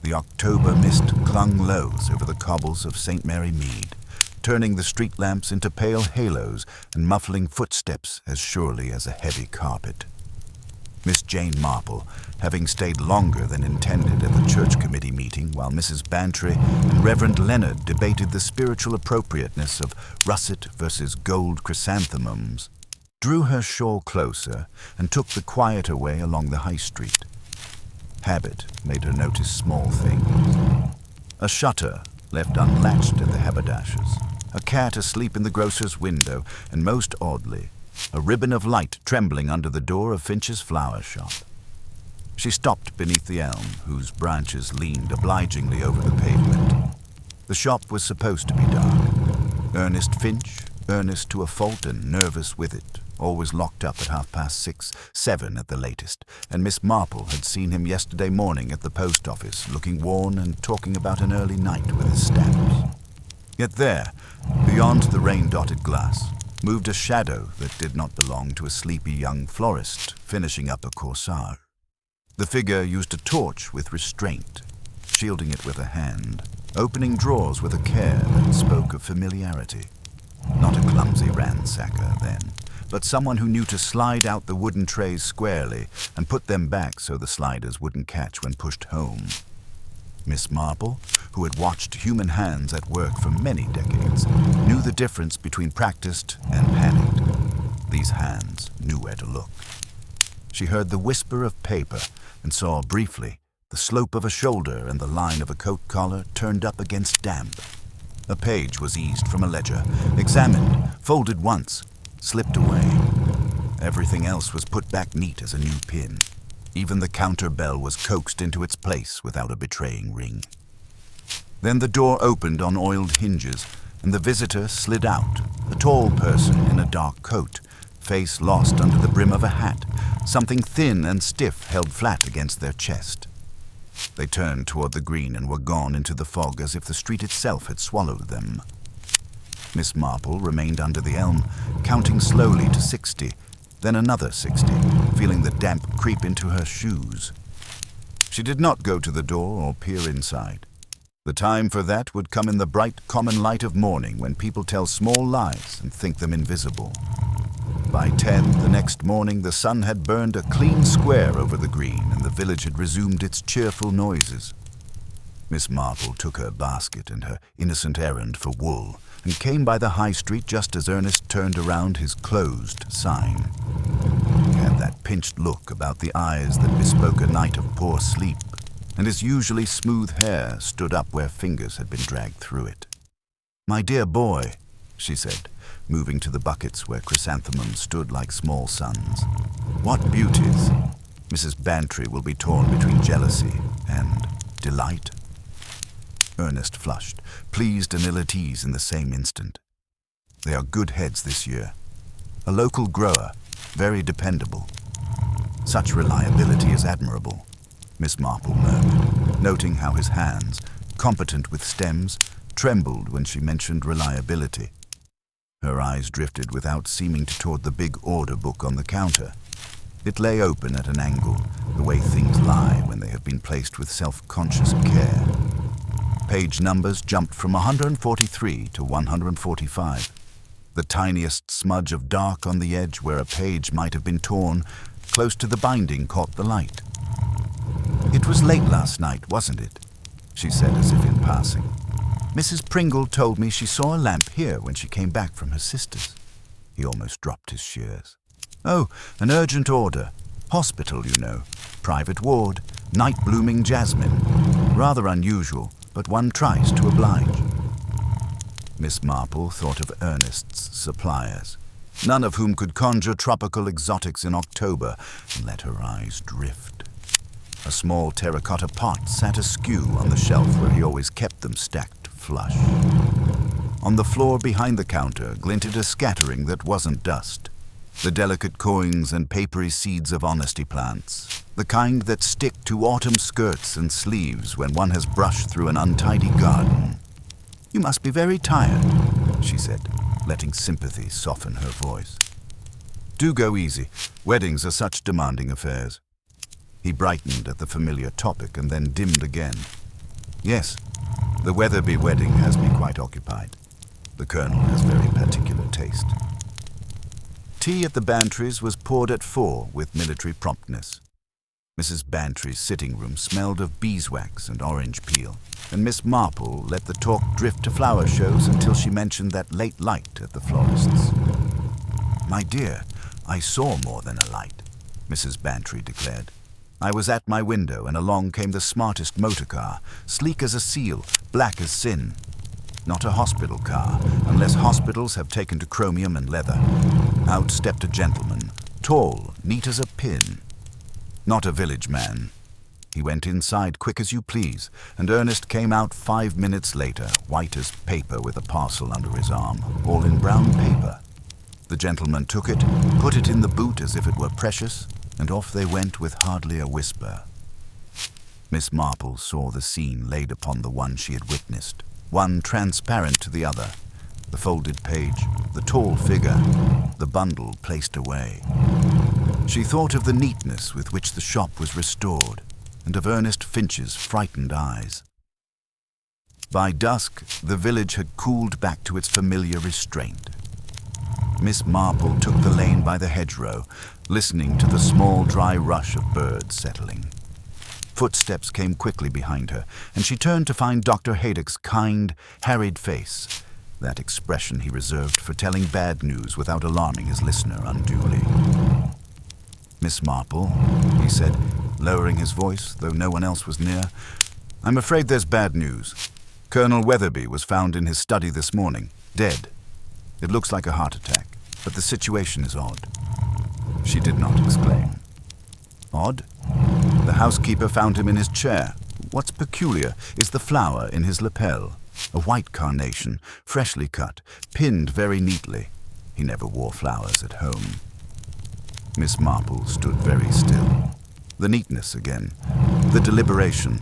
The October mist clung low over the cobbles of St. Mary Mead, turning the street lamps into pale halos and muffling footsteps as surely as a heavy carpet. Miss Jane Marple, having stayed longer than intended at the church committee meeting while Mrs. Bantry and Reverend Leonard debated the spiritual appropriateness of russet versus gold chrysanthemums, drew her shawl closer and took the quieter way along the high street. Habit made her notice small things. A shutter left unlatched at the haberdasher's, a cat asleep in the grocer's window, and most oddly, a ribbon of light trembling under the door of Finch's flower shop. She stopped beneath the elm, whose branches leaned obligingly over the pavement. The shop was supposed to be dark. Ernest Finch, earnest to a fault and nervous with it, always locked up at 6:30, 7 at the latest, and Miss Marple had seen him yesterday morning at the post office, looking worn and talking about an early night with his stamps. Yet there, beyond the rain-dotted glass, moved a shadow that did not belong to a sleepy young florist finishing up a corsage. The figure used a torch with restraint, shielding it with a hand, opening drawers with a care that spoke of familiarity. Not a clumsy ransacker, then, but someone who knew to slide out the wooden trays squarely and put them back so the sliders wouldn't catch when pushed home. Miss Marple, who had watched human hands at work for many decades, knew the difference between practiced and panicked. These hands knew where to look. She heard the whisper of paper and saw briefly the slope of a shoulder and the line of a coat collar turned up against damp. A page was eased from a ledger, examined, folded once, slipped away. Everything else was put back neat as a new pin. Even the counter bell was coaxed into its place without a betraying ring. Then the door opened on oiled hinges, and the visitor slid out, a tall person in a dark coat, face lost under the brim of a hat, something thin and stiff held flat against their chest. They turned toward the green and were gone into the fog as if the street itself had swallowed them. Miss Marple remained under the elm, counting slowly to 60, then another 60, feeling the damp creep into her shoes. She did not go to the door or peer inside. The time for that would come in the bright common light of morning when people tell small lies and think them invisible. By 10 the next morning, the sun had burned a clean square over the green and the village had resumed its cheerful noises. Miss Marple took her basket and her innocent errand for wool and came by the high street just as Ernest turned around his closed sign. He had that pinched look about the eyes that bespoke a night of poor sleep, and his usually smooth hair stood up where fingers had been dragged through it. "My dear boy," she said, moving to the buckets where chrysanthemums stood like small suns. "What beauties! Mrs. Bantry will be torn between jealousy and delight." Ernest flushed, pleased and ill at ease in the same instant. "They are good heads this year. A local grower, very dependable. Such reliability is admirable," Miss Marple murmured, noting how his hands, competent with stems, trembled when she mentioned reliability. Her eyes drifted without seeming to toward the big order book on the counter. It lay open at an angle, the way things lie when they have been placed with self-conscious care. Page numbers jumped from 143 to 145. The tiniest smudge of dark on the edge where a page might have been torn, close to the binding, caught the light. "It was late last night, wasn't it?" she said as if in passing. "Mrs. Pringle told me she saw a lamp here when she came back from her sister's." He almost dropped his shears. "Oh, an urgent order. Hospital, you know. Private ward. Night-blooming jasmine. Rather unusual, but one tries to oblige." Miss Marple thought of Ernest's suppliers, none of whom could conjure tropical exotics in October, and let her eyes drift. A small terracotta pot sat askew on the shelf where he always kept them stacked flush. On the floor behind the counter glinted a scattering that wasn't dust. The delicate coins and papery seeds of honesty plants, the kind that stick to autumn skirts and sleeves when one has brushed through an untidy garden. "You must be very tired," she said, letting sympathy soften her voice. "Do go easy. Weddings are such demanding affairs." He brightened at the familiar topic and then dimmed again. Yes, the Weatherby wedding has me quite occupied. The Colonel has very particular taste. Tea at the Bantry's was poured at 4 with military promptness. Mrs. Bantry's sitting room smelled of beeswax and orange peel, and Miss Marple let the talk drift to flower shows until she mentioned that late light at the Florist's. "My dear, I saw more than a light," Mrs. Bantry declared. "I was at my window, and along came the smartest motor car, sleek as a seal, black as sin. Not a hospital car, unless hospitals have taken to chromium and leather. Out stepped a gentleman, tall, neat as a pin. Not a village man. He went inside quick as you please, and Ernest came out 5 minutes later, white as paper with a parcel under his arm, all in brown paper. The gentleman took it, put it in the boot as if it were precious, and off they went with hardly a whisper." Miss Marple saw the scene laid upon the one she had witnessed, one transparent to the other, the folded page, the tall figure, the bundle placed away. She thought of the neatness with which the shop was restored, and of Ernest Finch's frightened eyes. By dusk, the village had cooled back to its familiar restraint. Miss Marple took the lane by the hedgerow, listening to the small, dry rush of birds settling. Footsteps came quickly behind her, and she turned to find Dr. Haydock's kind, harried face, that expression he reserved for telling bad news without alarming his listener unduly. "Miss Marple," he said, lowering his voice, though no one else was near, "I'm afraid there's bad news. Colonel Weatherby was found in his study this morning, dead. It looks like a heart attack, but the situation is odd." She did not exclaim. "Odd? The housekeeper found him in his chair. What's peculiar is the flower in his lapel, a white carnation, freshly cut, pinned very neatly. He never wore flowers at home." Miss Marple stood very still. The neatness again, the deliberation,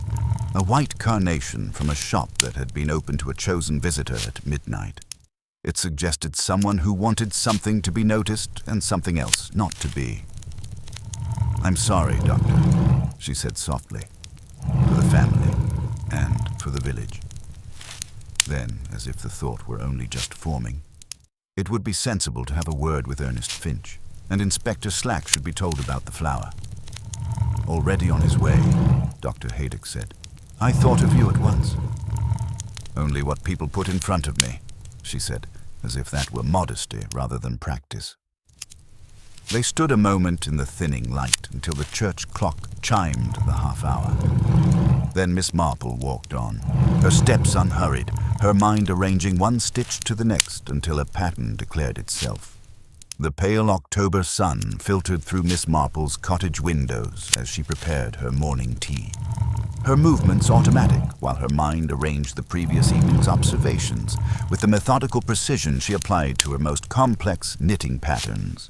a white carnation from a shop that had been open to a chosen visitor at midnight. It suggested someone who wanted something to be noticed and something else not to be. "I'm sorry, Doctor," she said softly, "for the family and for the village." Then, as if the thought were only just forming, "It would be sensible to have a word with Ernest Finch, and Inspector Slack should be told about the flower." "Already on his way," Dr. Haydock said. "I thought of you at once." "Only what people put in front of me," she said, as if that were modesty rather than practice. They stood a moment in the thinning light until the church clock chimed the half-hour. Then Miss Marple walked on, her steps unhurried, her mind arranging one stitch to the next until a pattern declared itself. The pale October sun filtered through Miss Marple's cottage windows as she prepared her morning tea. Her movements automatic, while her mind arranged the previous evening's observations with the methodical precision she applied to her most complex knitting patterns.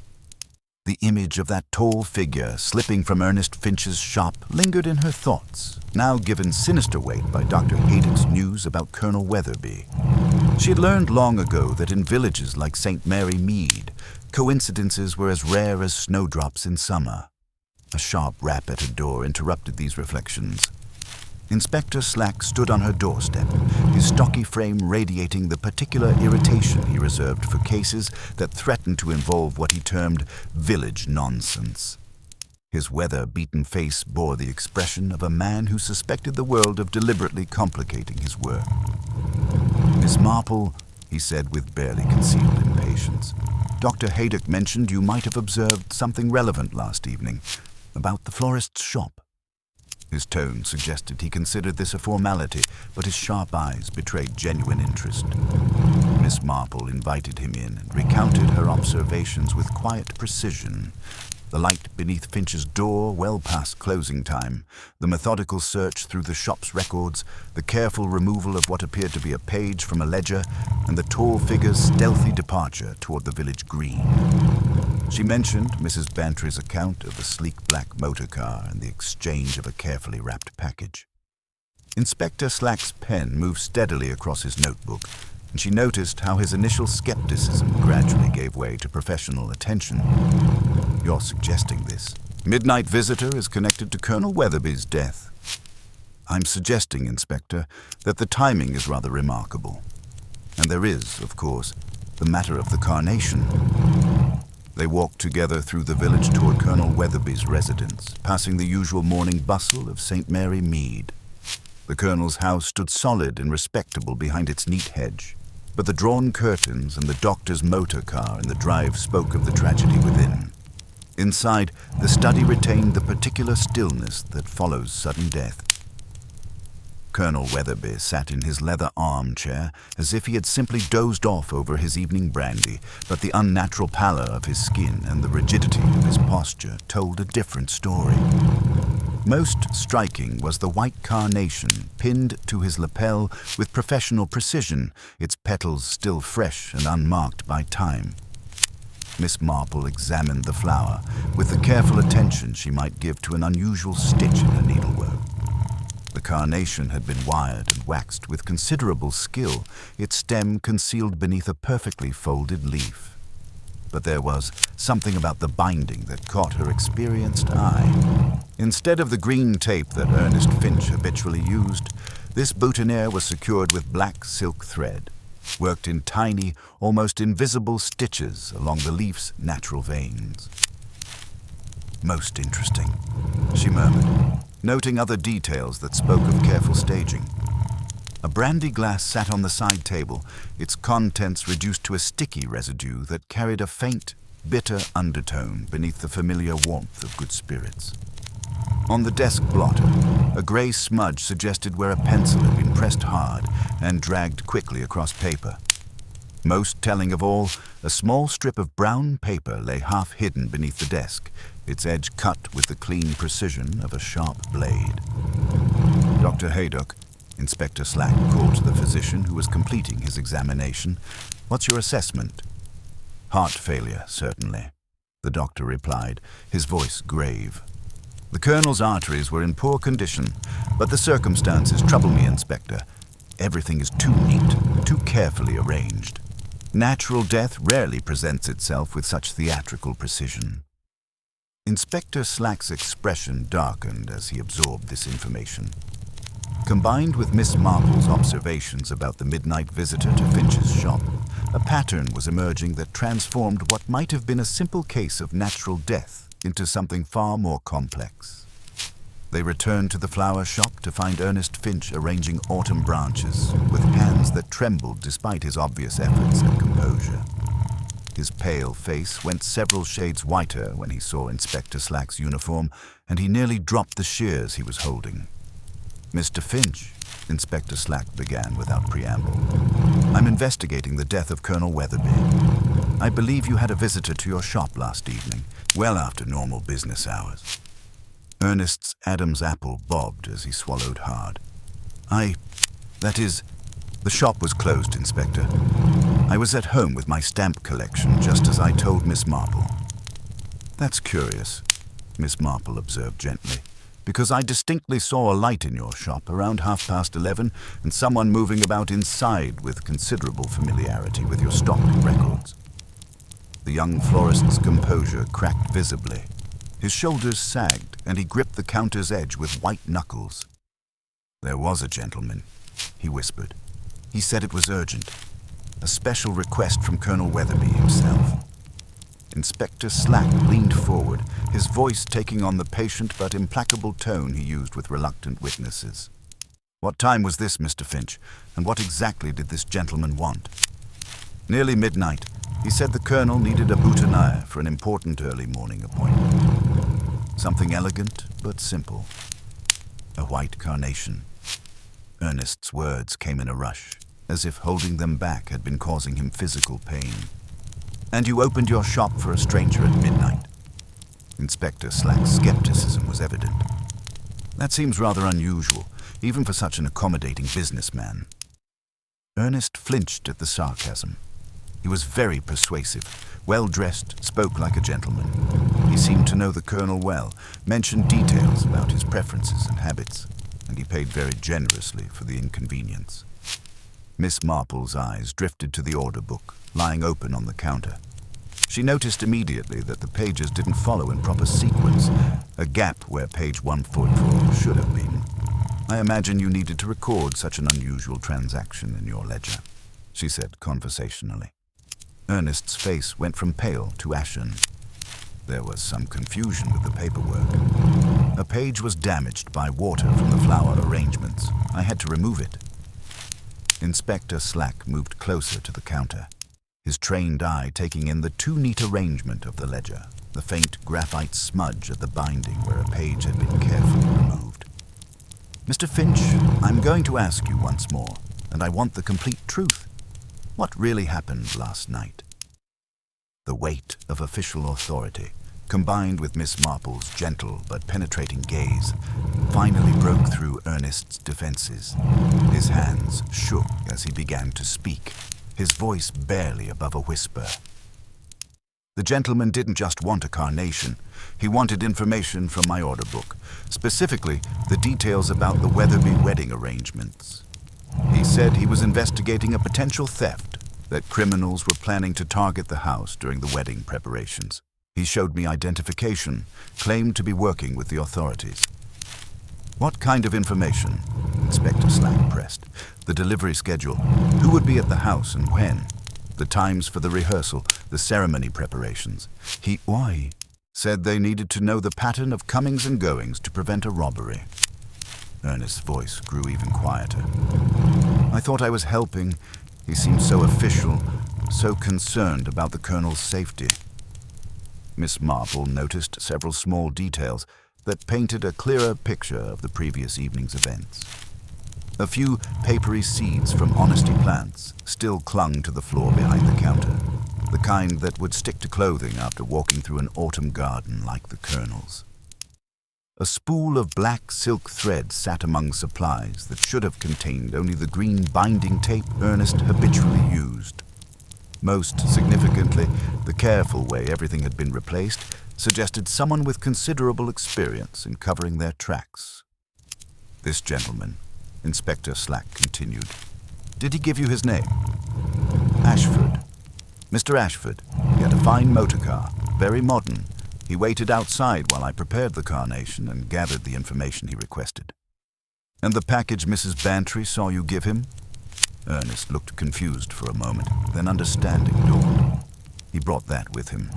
The image of that tall figure slipping from Ernest Finch's shop lingered in her thoughts, now given sinister weight by Dr. Haydock's news about Colonel Weatherby. She had learned long ago that in villages like St. Mary Mead, coincidences were as rare as snowdrops in summer. A sharp rap at her door interrupted these reflections. Inspector Slack stood on her doorstep, his stocky frame radiating the particular irritation he reserved for cases that threatened to involve what he termed village nonsense. His weather-beaten face bore the expression of a man who suspected the world of deliberately complicating his work. "Miss Marple," he said with barely concealed impatience, "Dr. Haydock mentioned you might have observed something relevant last evening about the florist's shop." His tone suggested he considered this a formality, but his sharp eyes betrayed genuine interest. Miss Marple invited him in and recounted her observations with quiet precision. The light beneath Finch's door well past closing time, the methodical search through the shop's records, the careful removal of what appeared to be a page from a ledger, and the tall figure's stealthy departure toward the village green. She mentioned Mrs. Bantry's account of the sleek black motor car and the exchange of a carefully wrapped package. Inspector Slack's pen moved steadily across his notebook, and she noticed how his initial skepticism gradually gave way to professional attention. "You're suggesting this midnight visitor is connected to Colonel Weatherby's death?" I'm suggesting, Inspector, that the timing is rather remarkable. And there is, of course, the matter of the carnation. They walked together through the village toward Colonel Weatherby's residence, passing the usual morning bustle of St. Mary Mead. The Colonel's house stood solid and respectable behind its neat hedge, but the drawn curtains and the doctor's motor car in the drive spoke of the tragedy within. Inside, the study retained the particular stillness that follows sudden death. Colonel Weatherby sat in his leather armchair as if he had simply dozed off over his evening brandy, but the unnatural pallor of his skin and the rigidity of his posture told a different story. Most striking was the white carnation pinned to his lapel with professional precision, its petals still fresh and unmarked by time. Miss Marple examined the flower with the careful attention she might give to an unusual stitch in her needlework. The carnation had been wired and waxed with considerable skill, its stem concealed beneath a perfectly folded leaf. But there was something about the binding that caught her experienced eye. Instead of the green tape that Ernest Finch habitually used, this boutonniere was secured with black silk thread, worked in tiny, almost invisible stitches along the leaf's natural veins. "Most interesting," she murmured, noting other details that spoke of careful staging. A brandy glass sat on the side table, its contents reduced to a sticky residue that carried a faint, bitter undertone beneath the familiar warmth of good spirits. On the desk blotter, a grey smudge suggested where a pencil had been pressed hard and dragged quickly across paper. Most telling of all, a small strip of brown paper lay half hidden beneath the desk, its edge cut with the clean precision of a sharp blade. "Dr. Haydock," Inspector Slack called to the physician who was completing his examination, "what's your assessment?" "Heart failure, certainly," the doctor replied, his voice grave. "The Colonel's arteries were in poor condition, but the circumstances trouble me, Inspector. Everything is too neat, too carefully arranged. Natural death rarely presents itself with such theatrical precision." Inspector Slack's expression darkened as he absorbed this information. Combined with Miss Marple's observations about the midnight visitor to Finch's shop, a pattern was emerging that transformed what might have been a simple case of natural death into something far more complex. They returned to the flower shop to find Ernest Finch arranging autumn branches with hands that trembled despite his obvious efforts at composure. His pale face went several shades whiter when he saw Inspector Slack's uniform, and he nearly dropped the shears he was holding. "Mr. Finch," Inspector Slack began without preamble, "I'm investigating the death of Colonel Weatherby. I believe you had a visitor to your shop last evening, well after normal business hours." Ernest's Adam's apple bobbed as he swallowed hard. That is, the shop was closed, Inspector. I was at home with my stamp collection, just as I told Miss Marple." "That's curious," Miss Marple observed gently, "because I distinctly saw a light in your shop around 11:30 and someone moving about inside with considerable familiarity with your stock and records." The young florist's composure cracked visibly. His shoulders sagged, and he gripped the counter's edge with white knuckles. "There was a gentleman," he whispered. "He said it was urgent. A special request from Colonel Weatherby himself." Inspector Slack leaned forward, his voice taking on the patient but implacable tone he used with reluctant witnesses. "What time was this, Mr. Finch, and what exactly did this gentleman want?" "Nearly midnight. He said the Colonel needed a boutonniere for an important early morning appointment. Something elegant but simple. A white carnation." Ernest's words came in a rush, as if holding them back had been causing him physical pain. "And you opened your shop for a stranger at midnight?" Inspector Slack's skepticism was evident. "That seems rather unusual, even for such an accommodating businessman." Ernest flinched at the sarcasm. He was very persuasive, well-dressed, spoke like a gentleman. He seemed to know the Colonel well, mentioned details about his preferences and habits, and he paid very generously for the inconvenience. Miss Marple's eyes drifted to the order book, lying open on the counter. She noticed immediately that the pages didn't follow in proper sequence, a gap where page 144 should have been. I imagine you needed to record such an unusual transaction in your ledger, she said conversationally. Ernest's face went from pale to ashen. There was some confusion with the paperwork. A page was damaged by water from the flower arrangements. I had to remove it. Inspector Slack moved closer to the counter, his trained eye taking in the too neat arrangement of the ledger, the faint graphite smudge at the binding where a page had been carefully removed. Mr. Finch, I'm going to ask you once more, and I want the complete truth. What really happened last night? The weight of official authority, combined with Miss Marple's gentle but penetrating gaze, finally broke through Ernest's defenses. His hands shook as he began to speak, his voice barely above a whisper. The gentleman didn't just want a carnation. He wanted information from my order book, specifically the details about the Weatherby wedding arrangements. He said he was investigating a potential theft, that criminals were planning to target the house during the wedding preparations. He showed me identification, claimed to be working with the authorities. What kind of information? Inspector Slack pressed. The delivery schedule, who would be at the house and when, the times for the rehearsal, the ceremony preparations. He said they needed to know the pattern of comings and goings to prevent a robbery. Ernest's voice grew even quieter. I thought I was helping. He seemed so official, so concerned about the Colonel's safety. Miss Marple noticed several small details that painted a clearer picture of the previous evening's events. A few papery seeds from honesty plants still clung to the floor behind the counter, the kind that would stick to clothing after walking through an autumn garden like the Colonel's. A spool of black silk thread sat among supplies that should have contained only the green binding tape Ernest habitually used. Most significantly, the careful way everything had been replaced suggested someone with considerable experience in covering their tracks. This gentleman, Inspector Slack continued. Did he give you his name? Ashford. Mr. Ashford. He had a fine motor car, very modern. He waited outside while I prepared the carnation and gathered the information he requested. And the package Mrs. Bantry saw you give him? Ernest looked confused for a moment, then understanding dawned. He brought that with him,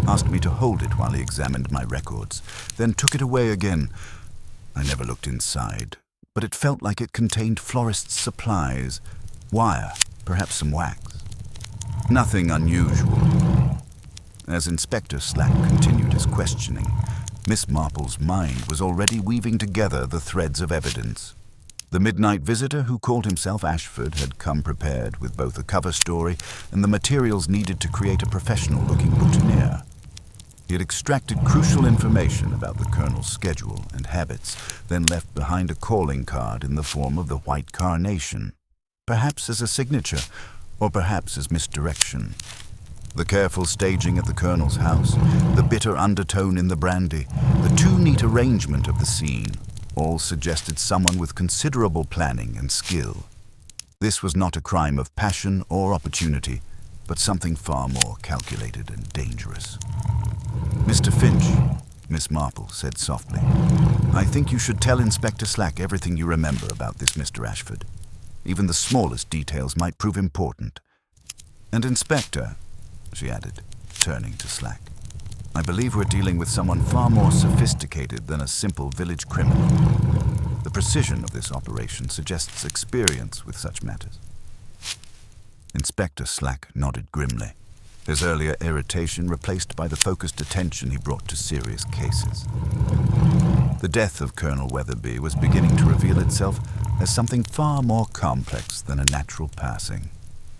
asked me to hold it while he examined my records, then took it away again. I never looked inside, but it felt like it contained Florist's supplies, wire, perhaps some wax. Nothing unusual. As Inspector Slack continued his questioning, Miss Marple's mind was already weaving together the threads of evidence. The midnight visitor who called himself Ashford had come prepared with both a cover story and the materials needed to create a professional-looking boutonniere. He had extracted crucial information about the Colonel's schedule and habits, then left behind a calling card in the form of the white carnation, perhaps as a signature, or perhaps as misdirection. The careful staging at the Colonel's house, the bitter undertone in the brandy, the too neat arrangement of the scene, all suggested someone with considerable planning and skill. This was not a crime of passion or opportunity, but something far more calculated and dangerous. Mr. Finch, Miss Marple said softly, I think you should tell Inspector Slack everything you remember about this Mr. Ashford. Even the smallest details might prove important. And Inspector, she added, turning to Slack, I believe we're dealing with someone far more sophisticated than a simple village criminal. The precision of this operation suggests experience with such matters. Inspector Slack nodded grimly, his earlier irritation replaced by the focused attention he brought to serious cases. The death of Colonel Weatherby was beginning to reveal itself as something far more complex than a natural passing.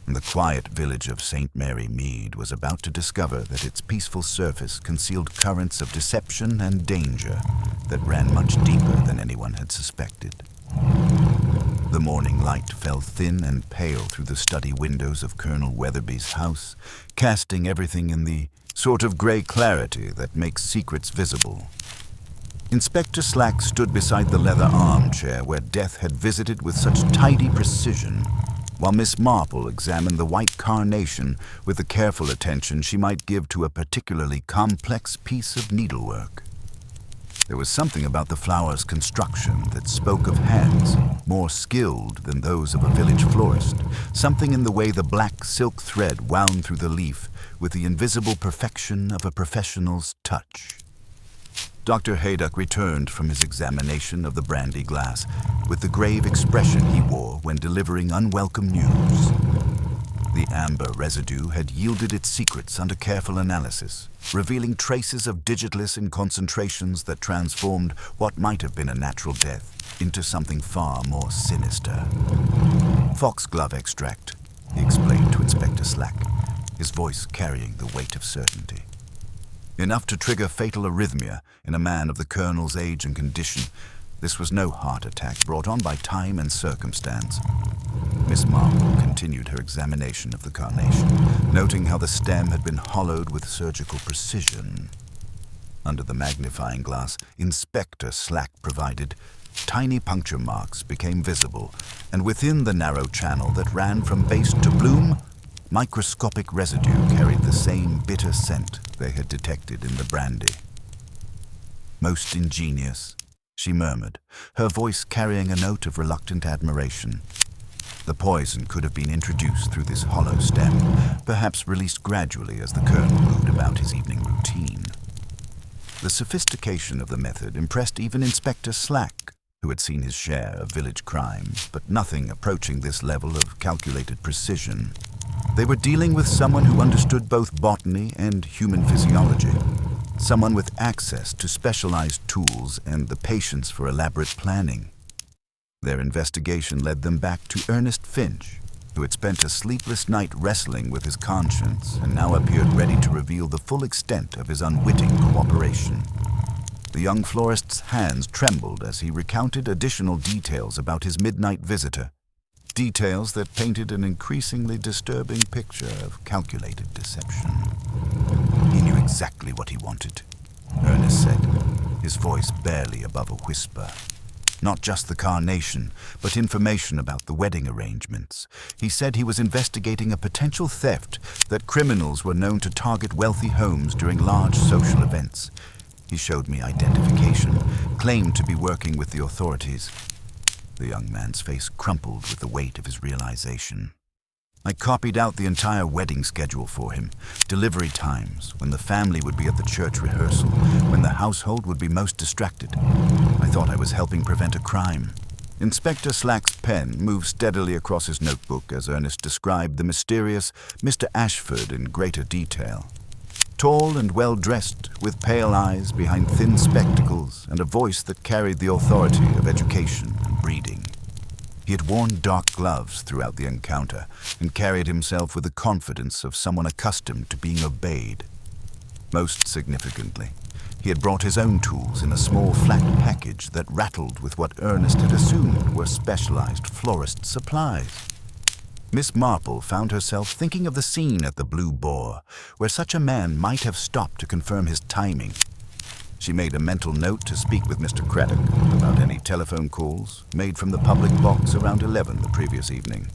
The quiet village of St. Mary Mead was about to discover that its peaceful surface concealed currents of deception and danger that ran much deeper than anyone had suspected. The morning light fell thin and pale through the study windows of Colonel Weatherby's house, casting everything in the sort of gray clarity that makes secrets visible. Inspector Slack stood beside the leather armchair where death had visited with such tidy precision, while Miss Marple examined the white carnation with the careful attention she might give to a particularly complex piece of needlework. There was something about the flower's construction that spoke of hands more skilled than those of a village florist, something in the way the black silk thread wound through the leaf with the invisible perfection of a professional's touch. Dr. Haydock returned from his examination of the brandy glass with the grave expression he wore when delivering unwelcome news. The amber residue had yielded its secrets under careful analysis, revealing traces of digitalis in concentrations that transformed what might have been a natural death into something far more sinister. Foxglove extract, he explained to Inspector Slack, his voice carrying the weight of certainty. Enough to trigger fatal arrhythmia in a man of the Colonel's age and condition. This was no heart attack brought on by time and circumstance. Miss Marple continued her examination of the carnation, noting how the stem had been hollowed with surgical precision. Under the magnifying glass Inspector Slack provided, tiny puncture marks became visible, and within the narrow channel that ran from base to bloom, microscopic residue carried the same bitter scent they had detected in the brandy. "Most ingenious," she murmured, her voice carrying a note of reluctant admiration. The poison could have been introduced through this hollow stem, perhaps released gradually as the Colonel moved about his evening routine. The sophistication of the method impressed even Inspector Slack, who had seen his share of village crime, but nothing approaching this level of calculated precision. They were dealing with someone who understood both botany and human physiology, someone with access to specialized tools and the patience for elaborate planning. Their investigation led them back to Ernest Finch, who had spent a sleepless night wrestling with his conscience and now appeared ready to reveal the full extent of his unwitting cooperation. The young florist's hands trembled as he recounted additional details about his midnight visitor, details that painted an increasingly disturbing picture of calculated deception. He knew exactly what he wanted, Ernest said, his voice barely above a whisper. Not just the carnation, but information about the wedding arrangements. He said he was investigating a potential theft that criminals were known to target wealthy homes during large social events. He showed me identification, claimed to be working with the authorities. The young man's face crumpled with the weight of his realization. I copied out the entire wedding schedule for him, delivery times, when the family would be at the church rehearsal, when the household would be most distracted. I thought I was helping prevent a crime. Inspector Slack's pen moved steadily across his notebook as Ernest described the mysterious Mr. Ashford in greater detail. Tall and well-dressed, with pale eyes behind thin spectacles and a voice that carried the authority of education and breeding. He had worn dark gloves throughout the encounter and carried himself with the confidence of someone accustomed to being obeyed. Most significantly, he had brought his own tools in a small flat package that rattled with what Ernest had assumed were specialized florist supplies. Miss Marple found herself thinking of the scene at the Blue Boar, where such a man might have stopped to confirm his timing. She made a mental note to speak with Mr. Craddock about any telephone calls made from the public box around 11 the previous evening.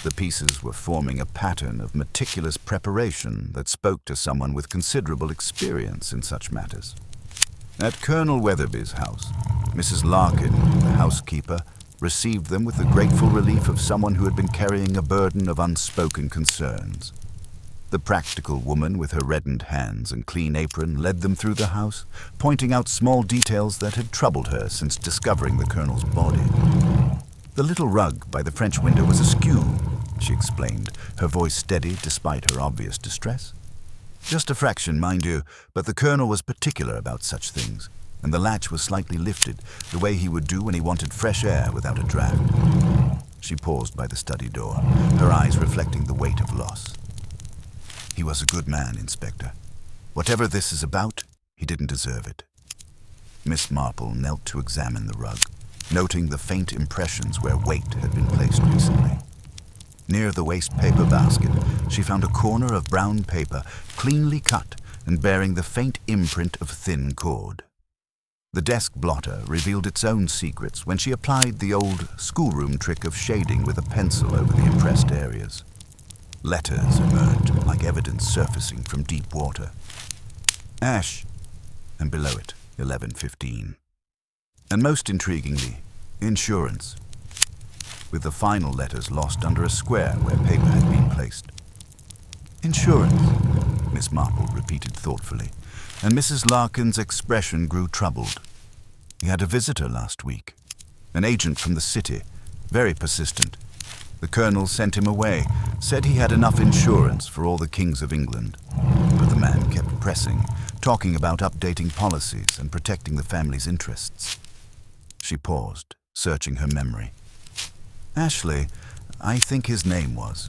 The pieces were forming a pattern of meticulous preparation that spoke to someone with considerable experience in such matters. At Colonel Weatherby's house, Mrs. Larkin, the housekeeper, received them with the grateful relief of someone who had been carrying a burden of unspoken concerns. The practical woman with her reddened hands and clean apron led them through the house, pointing out small details that had troubled her since discovering the Colonel's body. The little rug by the French window was askew, she explained, her voice steady despite her obvious distress. Just a fraction, mind you, but the Colonel was particular about such things, and the latch was slightly lifted, the way he would do when he wanted fresh air without a draft. She paused by the study door, her eyes reflecting the weight of loss. He was a good man, Inspector. Whatever this is about, he didn't deserve it. Miss Marple knelt to examine the rug, noting the faint impressions where weight had been placed recently. Near the waste paper basket, she found a corner of brown paper, cleanly cut and bearing the faint imprint of thin cord. The desk blotter revealed its own secrets when she applied the old schoolroom trick of shading with a pencil over the impressed areas. Letters emerged like evidence surfacing from deep water. Ash, and below it, 11:15. And most intriguingly, insurance, with the final letters lost under a square where paper had been placed. Insurance, Miss Marple repeated thoughtfully, and Mrs. Larkin's expression grew troubled. He had a visitor last week, an agent from the city, very persistent. The colonel sent him away, said he had enough insurance for all the kings of England. But the man kept pressing, talking about updating policies and protecting the family's interests. She paused, searching her memory. Ashley, I think his name was,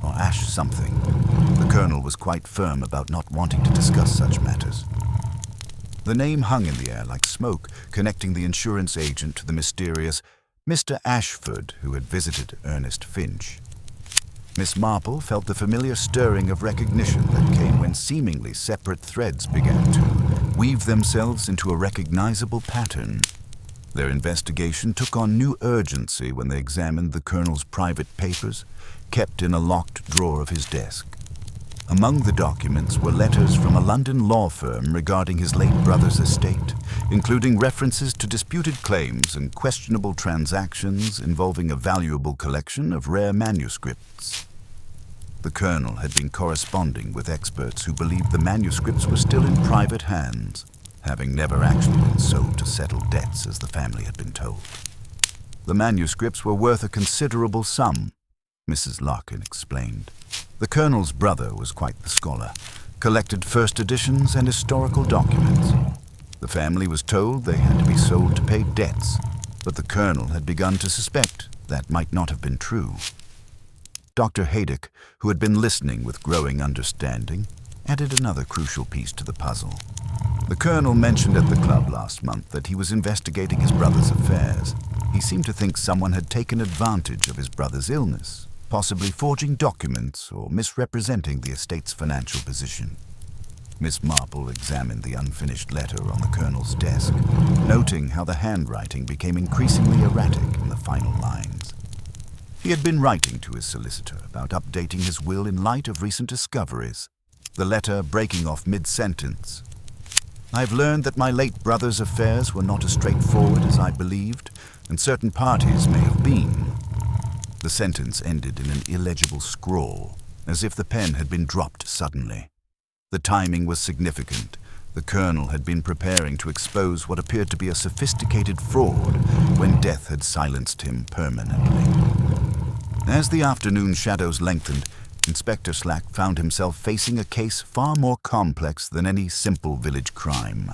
or Ash something. The colonel was quite firm about not wanting to discuss such matters. The name hung in the air like smoke, connecting the insurance agent to the mysterious Mr. Ashford who had visited Ernest Finch. Miss Marple felt the familiar stirring of recognition that came when seemingly separate threads began to weave themselves into a recognizable pattern. Their investigation took on new urgency when they examined the colonel's private papers, kept in a locked drawer of his desk. Among the documents were letters from a London law firm regarding his late brother's estate, including references to disputed claims and questionable transactions involving a valuable collection of rare manuscripts. The colonel had been corresponding with experts who believed the manuscripts were still in private hands, having never actually been sold to settle debts as the family had been told. The manuscripts were worth a considerable sum, Mrs. Larkin explained. The colonel's brother was quite the scholar, collected first editions and historical documents. The family was told they had to be sold to pay debts, but the colonel had begun to suspect that might not have been true. Dr. Haydock, who had been listening with growing understanding, added another crucial piece to the puzzle. The colonel mentioned at the club last month that he was investigating his brother's affairs. He seemed to think someone had taken advantage of his brother's illness, possibly forging documents or misrepresenting the estate's financial position. Miss Marple examined the unfinished letter on the colonel's desk, noting how the handwriting became increasingly erratic in the final lines. He had been writing to his solicitor about updating his will in light of recent discoveries, the letter breaking off mid-sentence. I've learned that my late brother's affairs were not as straightforward as I believed, and certain parties may have been. The sentence ended in an illegible scrawl, as if the pen had been dropped suddenly. The timing was significant. The colonel had been preparing to expose what appeared to be a sophisticated fraud when death had silenced him permanently. As the afternoon shadows lengthened, Inspector Slack found himself facing a case far more complex than any simple village crime.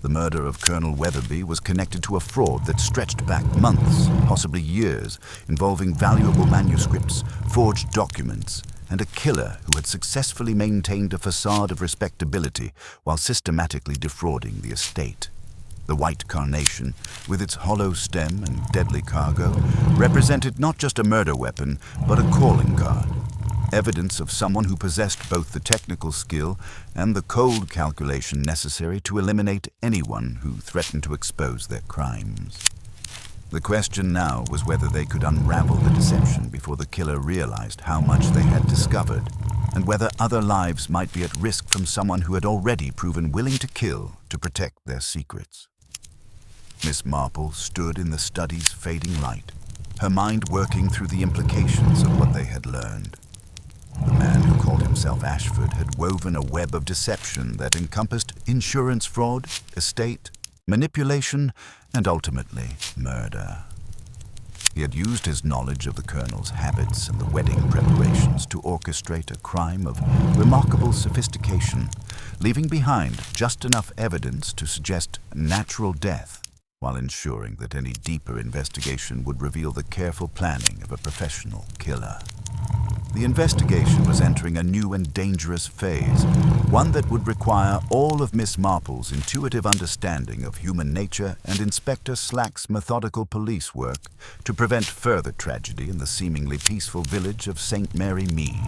The murder of Colonel Weatherby was connected to a fraud that stretched back months, possibly years, involving valuable manuscripts, forged documents, and a killer who had successfully maintained a facade of respectability while systematically defrauding the estate. The white carnation, with its hollow stem and deadly cargo, represented not just a murder weapon, but a calling card. Evidence of someone who possessed both the technical skill and the cold calculation necessary to eliminate anyone who threatened to expose their crimes. The question now was whether they could unravel the deception before the killer realized how much they had discovered, and whether other lives might be at risk from someone who had already proven willing to kill to protect their secrets. Miss Marple stood in the study's fading light, her mind working through the implications of what they had learned. The man who called himself Ashford had woven a web of deception that encompassed insurance fraud, estate, manipulation, and ultimately murder. He had used his knowledge of the colonel's habits and the wedding preparations to orchestrate a crime of remarkable sophistication, leaving behind just enough evidence to suggest natural death, while ensuring that any deeper investigation would reveal the careful planning of a professional killer. The investigation was entering a new and dangerous phase, one that would require all of Miss Marple's intuitive understanding of human nature and Inspector Slack's methodical police work to prevent further tragedy in the seemingly peaceful village of St. Mary Mead.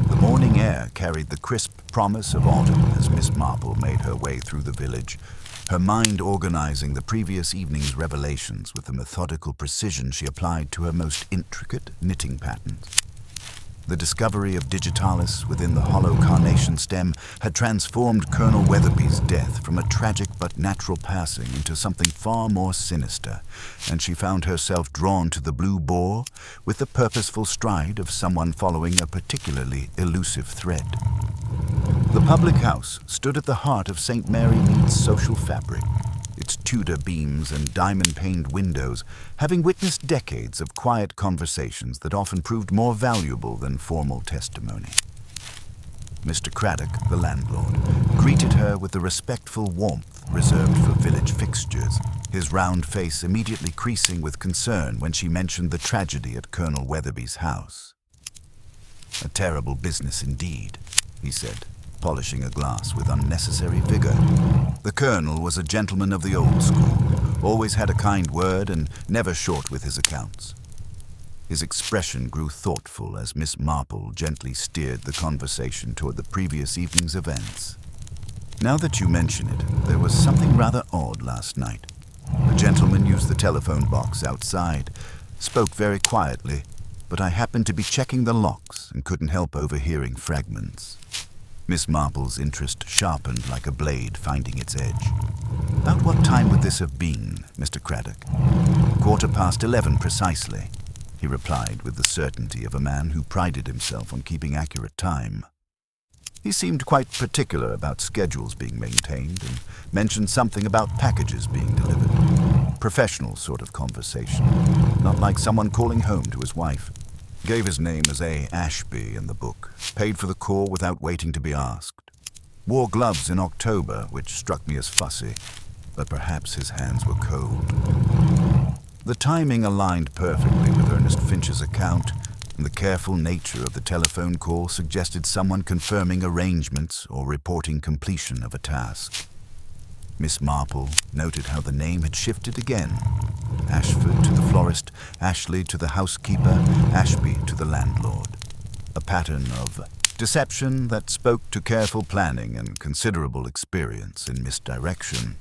The morning air carried the crisp promise of autumn as Miss Marple made her way through the village, her mind organizing the previous evening's revelations with the methodical precision she applied to her most intricate knitting patterns. The discovery of digitalis within the hollow carnation stem had transformed Colonel Weatherby's death from a tragic but natural passing into something far more sinister, and she found herself drawn to the blue boar with the purposeful stride of someone following a particularly elusive thread. The public house stood at the heart of St. Mary Mead's social fabric, its Tudor beams and diamond-paned windows having witnessed decades of quiet conversations that often proved more valuable than formal testimony. Mr. Craddock, the landlord, greeted her with the respectful warmth reserved for village fixtures, his round face immediately creasing with concern when she mentioned the tragedy at Colonel Weatherby's house. "A terrible business indeed," he said, polishing a glass with unnecessary vigor. The colonel was a gentleman of the old school, always had a kind word and never short with his accounts. His expression grew thoughtful as Miss Marple gently steered the conversation toward the previous evening's events. "Now that you mention it, there was something rather odd last night. A gentleman used the telephone box outside, spoke very quietly, but I happened to be checking the locks and couldn't help overhearing fragments." Miss Marple's interest sharpened like a blade finding its edge. "About what time would this have been, Mr. Craddock?" "11:15 precisely," he replied with the certainty of a man who prided himself on keeping accurate time. He seemed quite particular about schedules being maintained and mentioned something about packages being delivered. Professional sort of conversation, not like someone calling home to his wife. Gave his name as A. Ashby in the book, paid for the call without waiting to be asked. Wore gloves in October, which struck me as fussy, but perhaps his hands were cold. The timing aligned perfectly with Ernest Finch's account, and the careful nature of the telephone call suggested someone confirming arrangements or reporting completion of a task. Miss Marple noted how the name had shifted again. Ashford to the florist, Ashley to the housekeeper, Ashby to the landlord. A pattern of deception that spoke to careful planning and considerable experience in misdirection.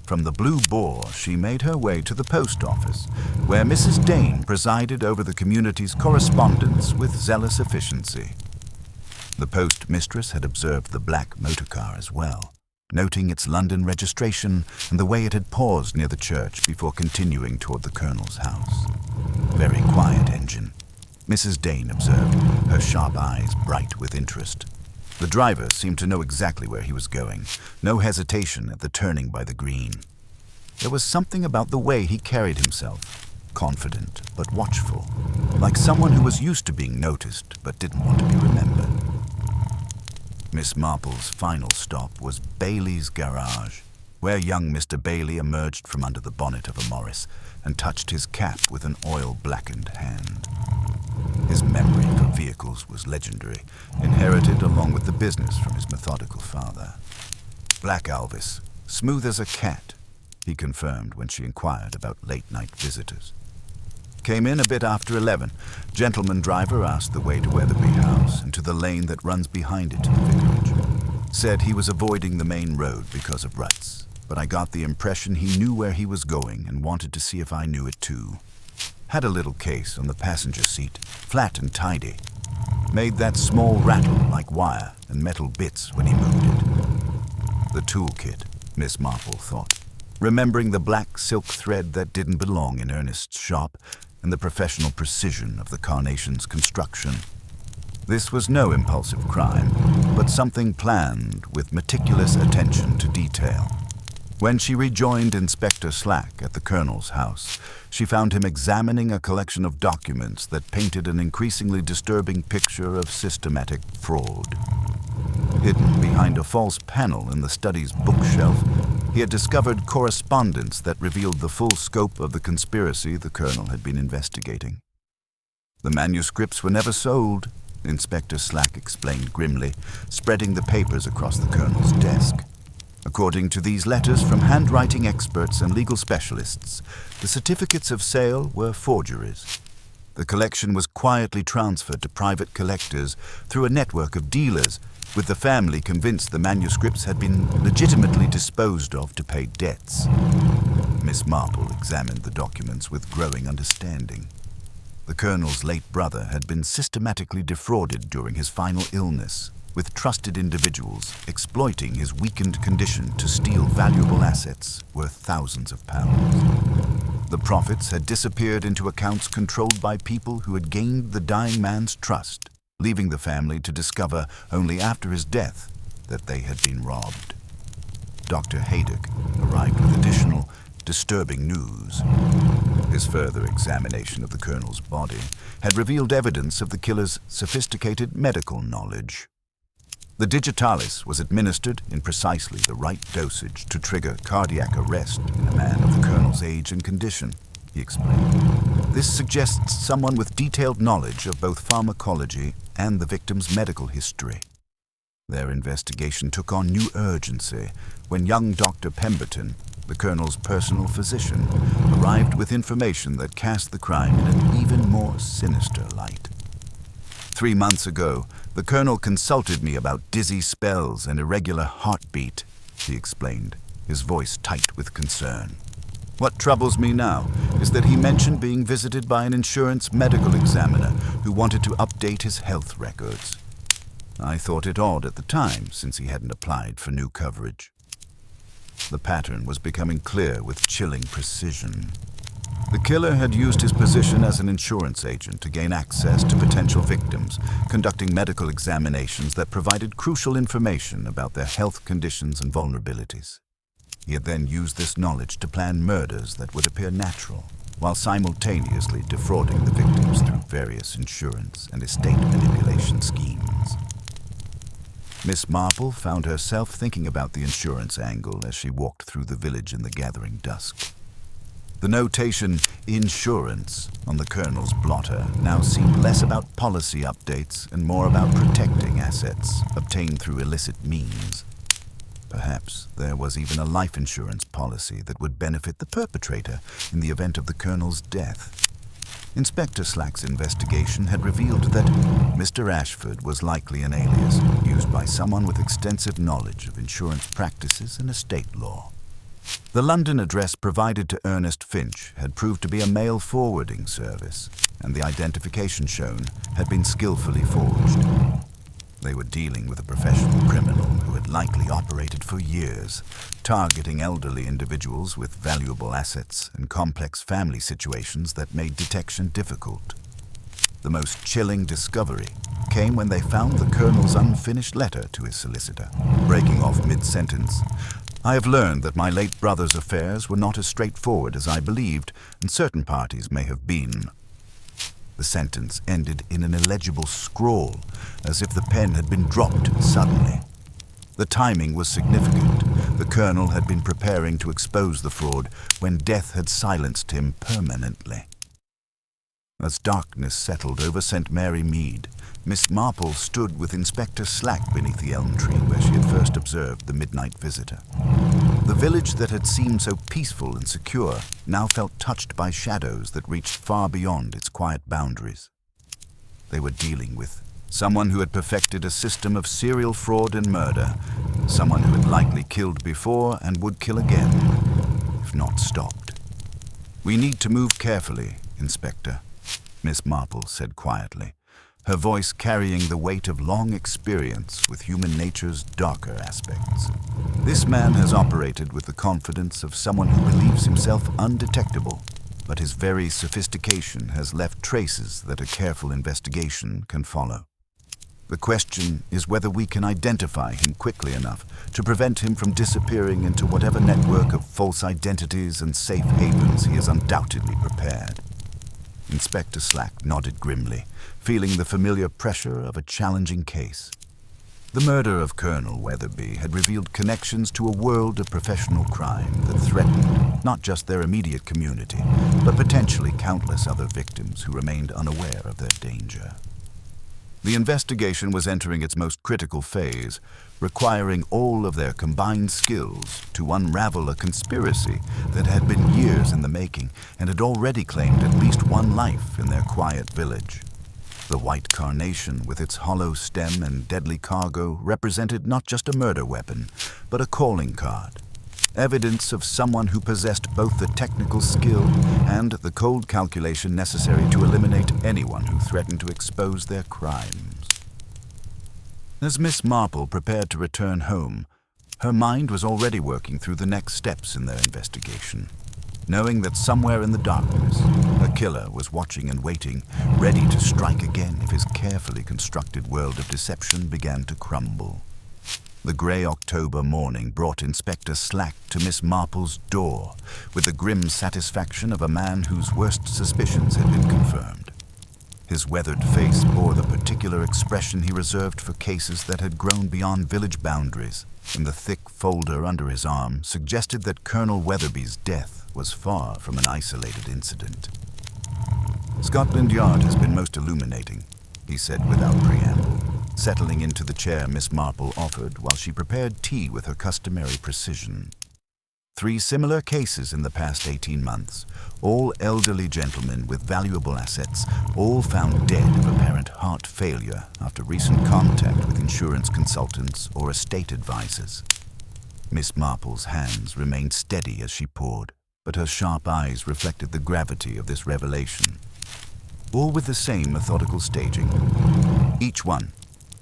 From the Blue Boar, she made her way to the post office, where Mrs. Dane presided over the community's correspondence with zealous efficiency. The post mistress had observed the black motor car as well, noting its London registration and the way it had paused near the church before continuing toward the colonel's house. "Very quiet engine," Mrs. Dane observed, her sharp eyes bright with interest. The driver seemed to know exactly where he was going, no hesitation at the turning by the green. There was something about the way he carried himself, confident but watchful, like someone who was used to being noticed but didn't want to be remembered. Miss Marple's final stop was Bailey's garage, where young Mr. Bailey emerged from under the bonnet of a Morris and touched his cap with an oil-blackened hand. His memory for vehicles was legendary, inherited along with the business from his methodical father. "Black Alvis, smooth as a cat," he confirmed when she inquired about late-night visitors. "Came in a bit after 11. Gentleman driver asked the way to Weatherby House and to the lane that runs behind it to the vicarage. Said he was avoiding the main road because of ruts, but I got the impression he knew where he was going and wanted to see if I knew it too. Had a little case on the passenger seat, flat and tidy. Made that small rattle like wire and metal bits when he moved it." The toolkit, Miss Marple thought, remembering the black silk thread that didn't belong in Ernest's shop and the professional precision of the carnation's construction. This was no impulsive crime, but something planned with meticulous attention to detail. When she rejoined Inspector Slack at the colonel's house, she found him examining a collection of documents that painted an increasingly disturbing picture of systematic fraud. Hidden behind a false panel in the study's bookshelf, he had discovered correspondence that revealed the full scope of the conspiracy the colonel had been investigating. "The manuscripts were never sold," Inspector Slack explained grimly, spreading the papers across the colonel's desk. "According to these letters from handwriting experts and legal specialists, the certificates of sale were forgeries. The collection was quietly transferred to private collectors through a network of dealers, with the family convinced the manuscripts had been legitimately disposed of to pay debts." Miss Marple examined the documents with growing understanding. The colonel's late brother had been systematically defrauded during his final illness, with trusted individuals exploiting his weakened condition to steal valuable assets worth thousands of pounds. The profits had disappeared into accounts controlled by people who had gained the dying man's trust, leaving the family to discover only after his death that they had been robbed. Dr. Haydock arrived with additional, disturbing news. His further examination of the colonel's body had revealed evidence of the killer's sophisticated medical knowledge. The digitalis was administered in precisely the right dosage to trigger cardiac arrest in a man of the colonel's age and condition, he explained. This suggests someone with detailed knowledge of both pharmacology and the victim's medical history. Their investigation took on new urgency when young Dr. Pemberton, the colonel's personal physician, arrived with information that cast the crime in an even more sinister light. 3 months ago, the colonel consulted me about dizzy spells and irregular heartbeat, he explained, his voice tight with concern. What troubles me now is that he mentioned being visited by an insurance medical examiner who wanted to update his health records. I thought it odd at the time, since he hadn't applied for new coverage. The pattern was becoming clear with chilling precision. The killer had used his position as an insurance agent to gain access to potential victims, conducting medical examinations that provided crucial information about their health conditions and vulnerabilities. He had then used this knowledge to plan murders that would appear natural, while simultaneously defrauding the victims through various insurance and estate manipulation schemes. Miss Marple found herself thinking about the insurance angle as she walked through the village in the gathering dusk. The notation, "insurance," on the colonel's blotter now seemed less about policy updates and more about protecting assets obtained through illicit means. Perhaps there was even a life insurance policy that would benefit the perpetrator in the event of the colonel's death. Inspector Slack's investigation had revealed that Mr. Ashford was likely an alias used by someone with extensive knowledge of insurance practices and estate law. The London address provided to Ernest Finch had proved to be a mail forwarding service, and the identification shown had been skillfully forged. They were dealing with a professional criminal who had likely operated for years, targeting elderly individuals with valuable assets and complex family situations that made detection difficult. The most chilling discovery came when they found the colonel's unfinished letter to his solicitor, breaking off mid-sentence. "I have learned that my late brother's affairs were not as straightforward as I believed, and certain parties may have been." The sentence ended in an illegible scrawl, as if the pen had been dropped suddenly. The timing was significant. The colonel had been preparing to expose the fraud when death had silenced him permanently. As darkness settled over St. Mary Mead, Miss Marple stood with Inspector Slack beneath the elm tree where she had first observed the midnight visitor. The village that had seemed so peaceful and secure now felt touched by shadows that reached far beyond its quiet boundaries. They were dealing with someone who had perfected a system of serial fraud and murder, someone who had likely killed before and would kill again, if not stopped. "We need to move carefully, Inspector," Miss Marple said quietly, her voice carrying the weight of long experience with human nature's darker aspects. "This man has operated with the confidence of someone who believes himself undetectable, but his very sophistication has left traces that a careful investigation can follow. The question is whether we can identify him quickly enough to prevent him from disappearing into whatever network of false identities and safe havens he has undoubtedly prepared." Inspector Slack nodded grimly, feeling the familiar pressure of a challenging case. The murder of Colonel Weatherby had revealed connections to a world of professional crime that threatened not just their immediate community, but potentially countless other victims who remained unaware of their danger. The investigation was entering its most critical phase, requiring all of their combined skills to unravel a conspiracy that had been years in the making and had already claimed at least one life in their quiet village. The white carnation with its hollow stem and deadly cargo represented not just a murder weapon, but a calling card, evidence of someone who possessed both the technical skill and the cold calculation necessary to eliminate anyone who threatened to expose their crimes. As Miss Marple prepared to return home, her mind was already working through the next steps in their investigation, knowing that somewhere in the darkness, a killer was watching and waiting, ready to strike again if his carefully constructed world of deception began to crumble. The grey October morning brought Inspector Slack to Miss Marple's door with the grim satisfaction of a man whose worst suspicions had been confirmed. His weathered face bore the particular expression he reserved for cases that had grown beyond village boundaries, and the thick folder under his arm suggested that Colonel Weatherby's death was far from an isolated incident. "Scotland Yard has been most illuminating," he said without preamble, settling into the chair Miss Marple offered while she prepared tea with her customary precision. 3 similar cases in the past 18 months, all elderly gentlemen with valuable assets, all found dead of apparent heart failure after recent contact with insurance consultants or estate advisors. Miss Marple's hands remained steady as she poured, but her sharp eyes reflected the gravity of this revelation. All with the same methodical staging. Each one,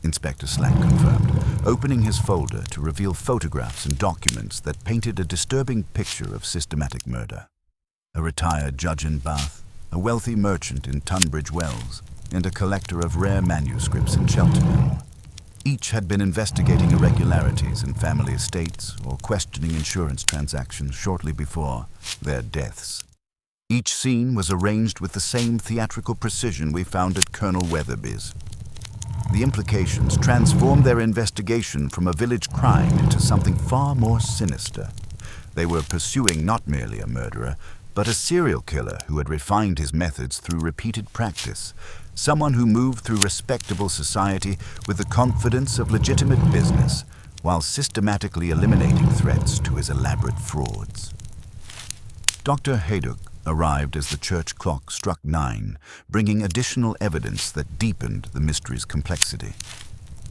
Inspector Slack confirmed, opening his folder to reveal photographs and documents that painted a disturbing picture of systematic murder. A retired judge in Bath, a wealthy merchant in Tunbridge Wells, and a collector of rare manuscripts in Cheltenham. Each had been investigating irregularities in family estates or questioning insurance transactions shortly before their deaths. Each scene was arranged with the same theatrical precision we found at Colonel Weatherby's. The implications transformed their investigation from a village crime into something far more sinister. They were pursuing not merely a murderer, but a serial killer who had refined his methods through repeated practice, someone who moved through respectable society with the confidence of legitimate business, while systematically eliminating threats to his elaborate frauds. Dr. Haydock arrived as the church clock struck 9, bringing additional evidence that deepened the mystery's complexity.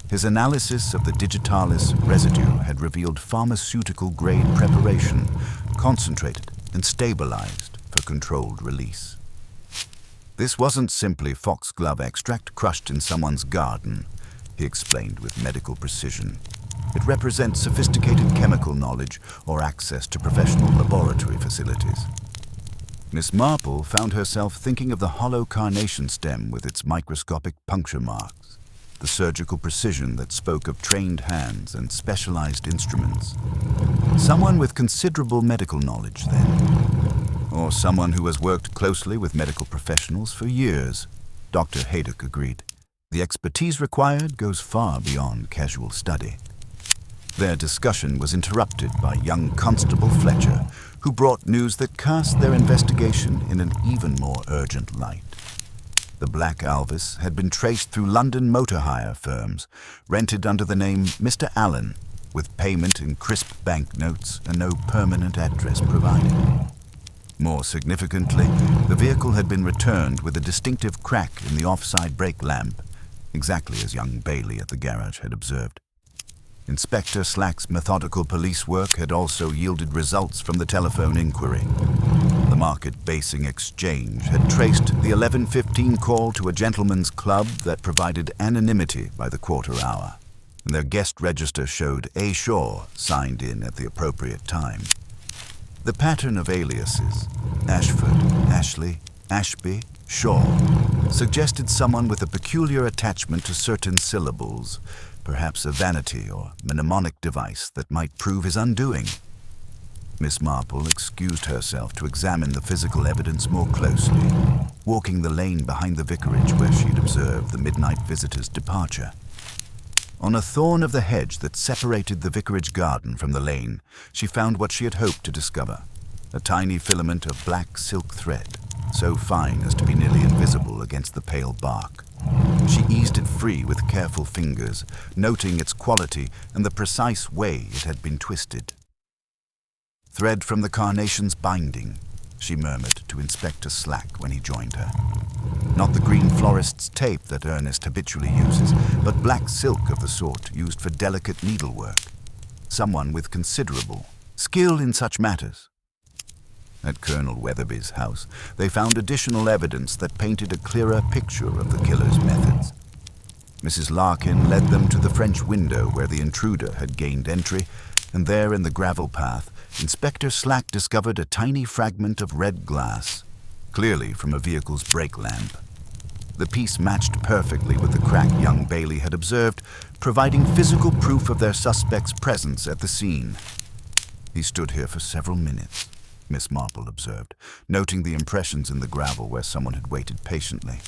His analysis of the digitalis residue had revealed pharmaceutical-grade preparation, concentrated and stabilized for controlled release. "This wasn't simply foxglove extract crushed in someone's garden," he explained with medical precision. "It represents sophisticated chemical knowledge or access to professional laboratory facilities." Miss Marple found herself thinking of the hollow carnation stem with its microscopic puncture marks, the surgical precision that spoke of trained hands and specialized instruments. Someone with considerable medical knowledge, then. Or someone who has worked closely with medical professionals for years, Dr. Haydock agreed. The expertise required goes far beyond casual study. Their discussion was interrupted by young Constable Fletcher, who brought news that cast their investigation in an even more urgent light. The Black Alvis had been traced through London motor hire firms, rented under the name Mr. Allen, with payment in crisp banknotes and no permanent address provided. More significantly, the vehicle had been returned with a distinctive crack in the offside brake lamp, exactly as young Bailey at the garage had observed. Inspector Slack's methodical police work had also yielded results from the telephone inquiry. The market-basing exchange had traced the 11:15 call to a gentleman's club that provided anonymity by the quarter hour, and their guest register showed A. Shaw signed in at the appropriate time. The pattern of aliases, Ashford, Ashley, Ashby, Shaw, suggested someone with a peculiar attachment to certain syllables, perhaps a vanity or mnemonic device that might prove his undoing. Miss Marple excused herself to examine the physical evidence more closely, walking the lane behind the vicarage where she'd observed the midnight visitor's departure. On a thorn of the hedge that separated the vicarage garden from the lane, she found what she had hoped to discover, a tiny filament of black silk thread, so fine as to be nearly invisible against the pale bark. She eased it free with careful fingers, noting its quality and the precise way it had been twisted. "Thread from the carnation's binding," she murmured to Inspector Slack when he joined her. "Not the green florist's tape that Ernest habitually uses, but black silk of the sort used for delicate needlework. Someone with considerable, skill in such matters. At Colonel Weatherby's house, they found additional evidence that painted a clearer picture of the killer's methods. Mrs. Larkin led them to the French window where the intruder had gained entry, and there in the gravel path, Inspector Slack discovered a tiny fragment of red glass, clearly from a vehicle's brake lamp. The piece matched perfectly with the crack young Bailey had observed, providing physical proof of their suspect's presence at the scene. "He stood here for several minutes," Miss Marple observed, noting the impressions in the gravel where someone had waited patiently.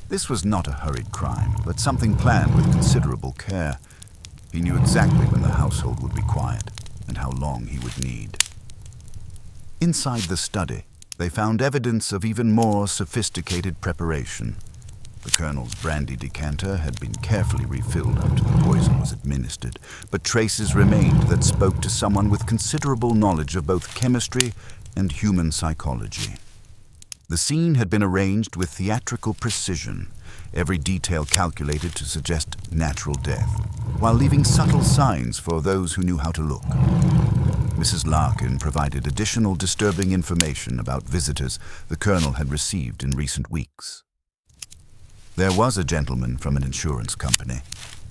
This was not a hurried crime, but something planned with considerable care. He knew exactly when the household would be quiet and how long he would need. Inside the study, they found evidence of even more sophisticated preparation. The Colonel's brandy decanter had been carefully refilled after the poison was administered, but traces remained that spoke to someone with considerable knowledge of both chemistry and human psychology. The scene had been arranged with theatrical precision, every detail calculated to suggest natural death, while leaving subtle signs for those who knew how to look. Mrs. Larkin provided additional disturbing information about visitors the Colonel had received in recent weeks. There was a gentleman from an insurance company,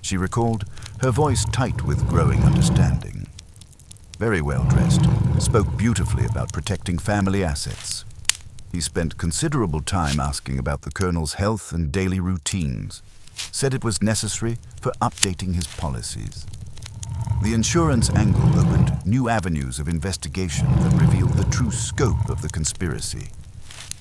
she recalled, her voice tight with growing understanding. Very well dressed, spoke beautifully about protecting family assets. He spent considerable time asking about the Colonel's health and daily routines, said it was necessary for updating his policies. The insurance angle opened new avenues of investigation that revealed the true scope of the conspiracy.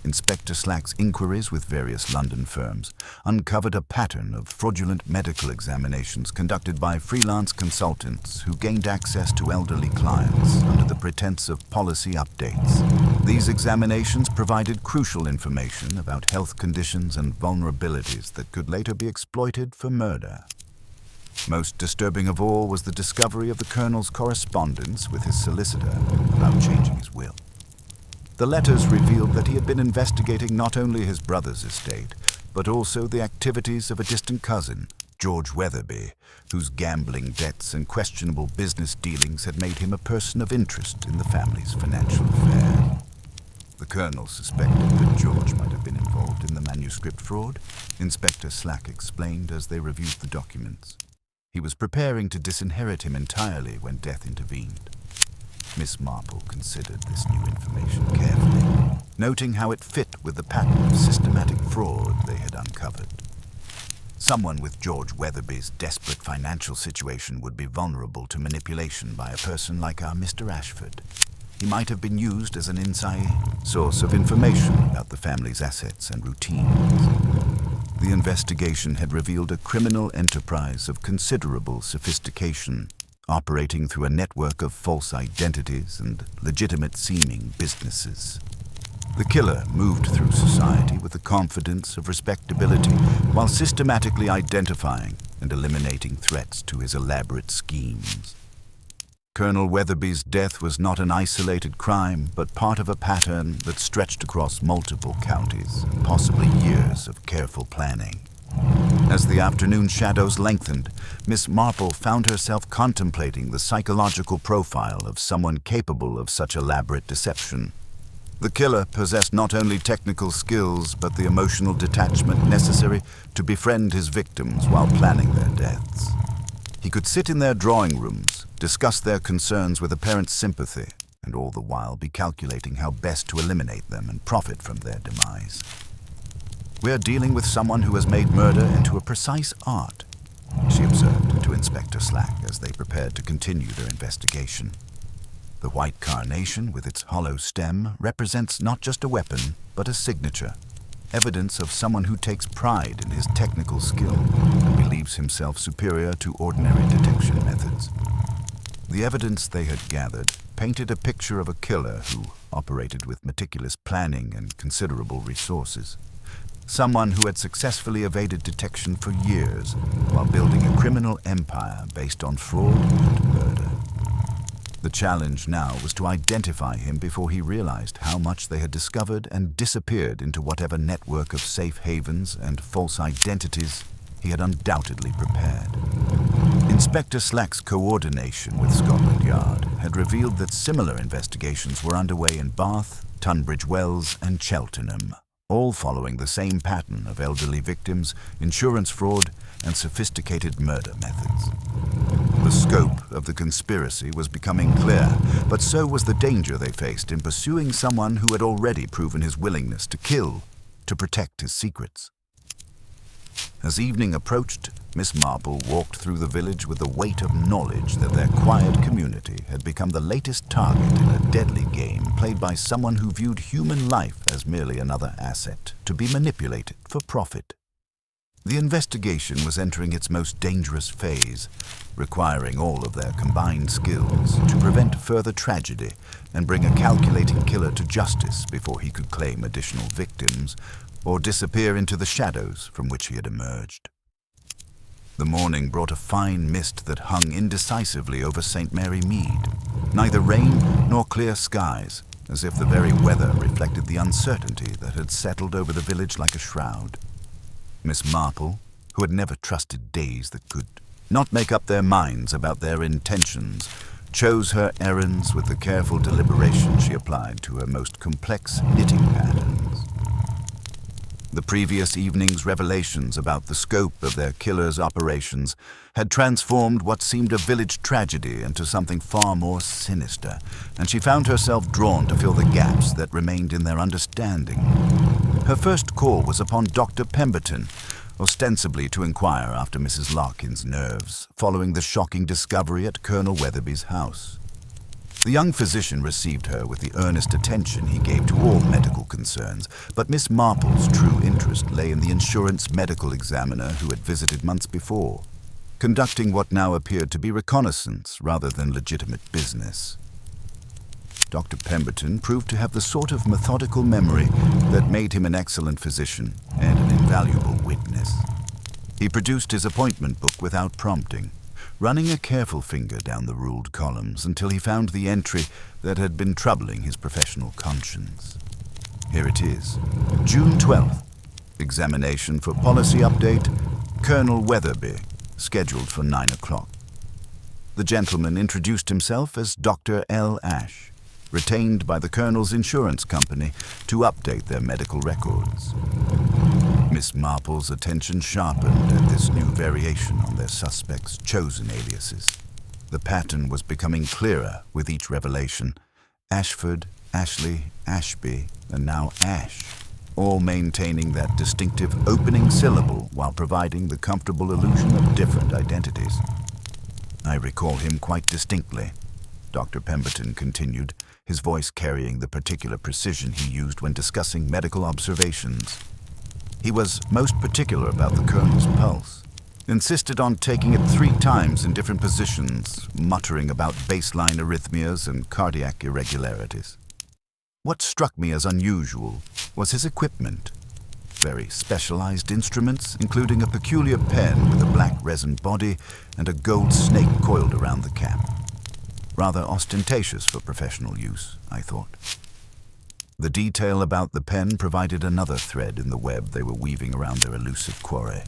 Inspector Slack's inquiries with various London firms uncovered a pattern of fraudulent medical examinations conducted by freelance consultants who gained access to elderly clients under the pretense of policy updates. These examinations provided crucial information about health conditions and vulnerabilities that could later be exploited for murder. Most disturbing of all was the discovery of the Colonel's correspondence with his solicitor about changing his will. The letters revealed that he had been investigating not only his brother's estate, but also the activities of a distant cousin, George Weatherby, whose gambling debts and questionable business dealings had made him a person of interest in the family's financial affairs. The Colonel suspected that George might have been involved in the manuscript fraud, Inspector Slack explained as they reviewed the documents. He was preparing to disinherit him entirely when death intervened. Miss Marple considered this new information carefully, noting how it fit with the pattern of systematic fraud they had uncovered. Someone with George Weatherby's desperate financial situation would be vulnerable to manipulation by a person like our Mr. Ashford. He might have been used as an inside source of information about the family's assets and routines. The investigation had revealed a criminal enterprise of considerable sophistication, operating through a network of false identities and legitimate-seeming businesses. The killer moved through society with the confidence of respectability while systematically identifying and eliminating threats to his elaborate schemes. Colonel Weatherby's death was not an isolated crime, but part of a pattern that stretched across multiple counties and possibly years of careful planning. As the afternoon shadows lengthened, Miss Marple found herself contemplating the psychological profile of someone capable of such elaborate deception. The killer possessed not only technical skills, but the emotional detachment necessary to befriend his victims while planning their deaths. He could sit in their drawing rooms, discuss their concerns with apparent sympathy, and all the while be calculating how best to eliminate them and profit from their demise. "We're dealing with someone who has made murder into a precise art," she observed to Inspector Slack as they prepared to continue their investigation. The white carnation with its hollow stem represents not just a weapon, but a signature, evidence of someone who takes pride in his technical skill and believes himself superior to ordinary detection methods. The evidence they had gathered painted a picture of a killer who operated with meticulous planning and considerable resources. Someone who had successfully evaded detection for years while building a criminal empire based on fraud and murder. The challenge now was to identify him before he realized how much they had discovered and disappeared into whatever network of safe havens and false identities he had undoubtedly prepared. Inspector Slack's coordination with Scotland Yard had revealed that similar investigations were underway in Bath, Tunbridge Wells, and Cheltenham, all following the same pattern of elderly victims, insurance fraud, and sophisticated murder methods. The scope of the conspiracy was becoming clear, but so was the danger they faced in pursuing someone who had already proven his willingness to kill to protect his secrets. As evening approached, Miss Marple walked through the village with the weight of knowledge that their quiet community had become the latest target in a deadly game played by someone who viewed human life as merely another asset to be manipulated for profit. The investigation was entering its most dangerous phase, requiring all of their combined skills to prevent further tragedy and bring a calculating killer to justice before he could claim additional victims or disappear into the shadows from which he had emerged. The morning brought a fine mist that hung indecisively over St. Mary Mead, neither rain nor clear skies, as if the very weather reflected the uncertainty that had settled over the village like a shroud. Miss Marple, who had never trusted days that could not make up their minds about their intentions, chose her errands with the careful deliberation she applied to her most complex knitting patterns. The previous evening's revelations about the scope of their killer's operations had transformed what seemed a village tragedy into something far more sinister, and she found herself drawn to fill the gaps that remained in their understanding. Her first call was upon Dr. Pemberton, ostensibly to inquire after Mrs. Larkin's nerves, following the shocking discovery at Colonel Weatherby's house. The young physician received her with the earnest attention he gave to all medical concerns, but Miss Marple's true interest lay in the insurance medical examiner who had visited months before, conducting what now appeared to be reconnaissance rather than legitimate business. Dr. Pemberton proved to have the sort of methodical memory that made him an excellent physician and an invaluable witness. He produced his appointment book without prompting, running a careful finger down the ruled columns until he found the entry that had been troubling his professional conscience. Here it is. June 12th. Examination for policy update. Colonel Weatherby, scheduled for 9 o'clock. The gentleman introduced himself as Dr. L. Ashe, retained by the Colonel's insurance company to update their medical records. Miss Marple's attention sharpened at this new variation on their suspects' chosen aliases. The pattern was becoming clearer with each revelation. Ashford, Ashley, Ashby, and now Ash, all maintaining that distinctive opening syllable while providing the comfortable illusion of different identities. I recall him quite distinctly, Dr. Pemberton continued, his voice carrying the particular precision he used when discussing medical observations. He was most particular about the Colonel's pulse, insisted on taking it 3 times in different positions, muttering about baseline arrhythmias and cardiac irregularities. What struck me as unusual was his equipment. Very specialized instruments, including a peculiar pen with a black resin body and a gold snake coiled around the cap. Rather ostentatious for professional use, I thought. The detail about the pen provided another thread in the web they were weaving around their elusive quarry.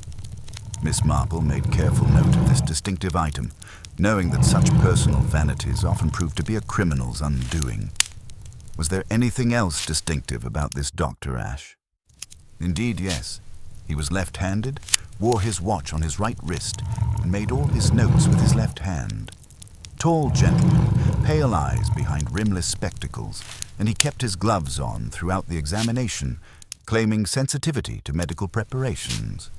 Miss Marple made careful note of this distinctive item, knowing that such personal vanities often proved to be a criminal's undoing. Was there anything else distinctive about this Dr. Ashe? Indeed, yes. He was left-handed, wore his watch on his right wrist, and made all his notes with his left hand. Tall gentleman, pale eyes behind rimless spectacles, and he kept his gloves on throughout the examination, claiming sensitivity to medical preparations.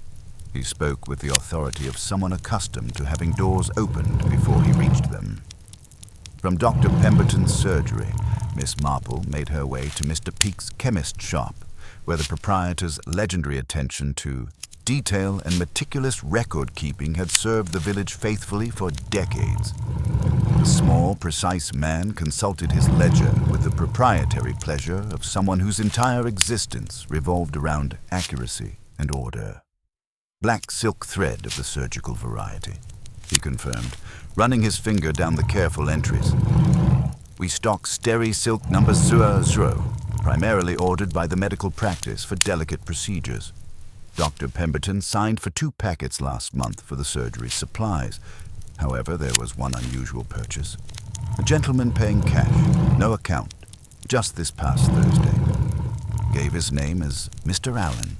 He spoke with the authority of someone accustomed to having doors opened before he reached them. From Dr. Pemberton's surgery, Miss Marple made her way to Mr. Peake's chemist shop, where the proprietor's legendary attention to detail and meticulous record-keeping had served the village faithfully for decades. The small, precise man consulted his ledger with the proprietary pleasure of someone whose entire existence revolved around accuracy and order. Black silk thread of the surgical variety, he confirmed, running his finger down the careful entries. We stock steri silk number 00, primarily ordered by the medical practice for delicate procedures. Dr. Pemberton signed for 2 packets last month for the surgery supplies. However, there was one unusual purchase. A gentleman paying cash, no account, just this past Thursday. Gave his name as Mr. Allen.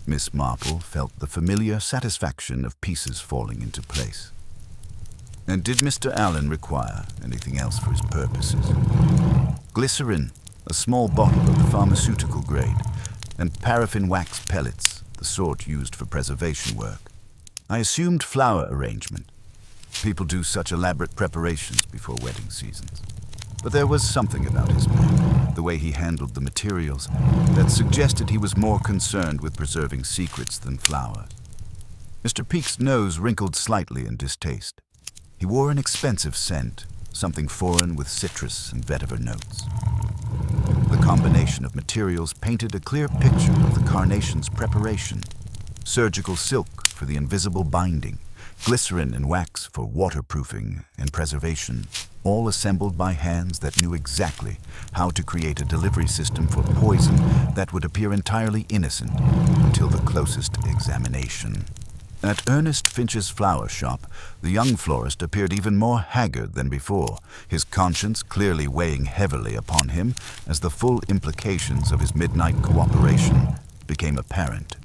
Miss Marple felt the familiar satisfaction of pieces falling into place. And did Mr. Allen require anything else for his purposes? Glycerin, a small bottle of the pharmaceutical grade, and paraffin wax pellets, the sort used for preservation work. I assumed flower arrangement. People do such elaborate preparations before wedding seasons. But there was something about his man, the way he handled the materials, that suggested he was more concerned with preserving secrets than flowers. Mr. Peake's nose wrinkled slightly in distaste. He wore an expensive scent, something foreign with citrus and vetiver notes. The combination of materials painted a clear picture of the carnation's preparation. Surgical silk for the invisible binding, glycerin and wax for waterproofing and preservation, all assembled by hands that knew exactly how to create a delivery system for poison that would appear entirely innocent until the closest examination. At Ernest Finch's flower shop, the young florist appeared even more haggard than before, his conscience clearly weighing heavily upon him as the full implications of his midnight cooperation became apparent.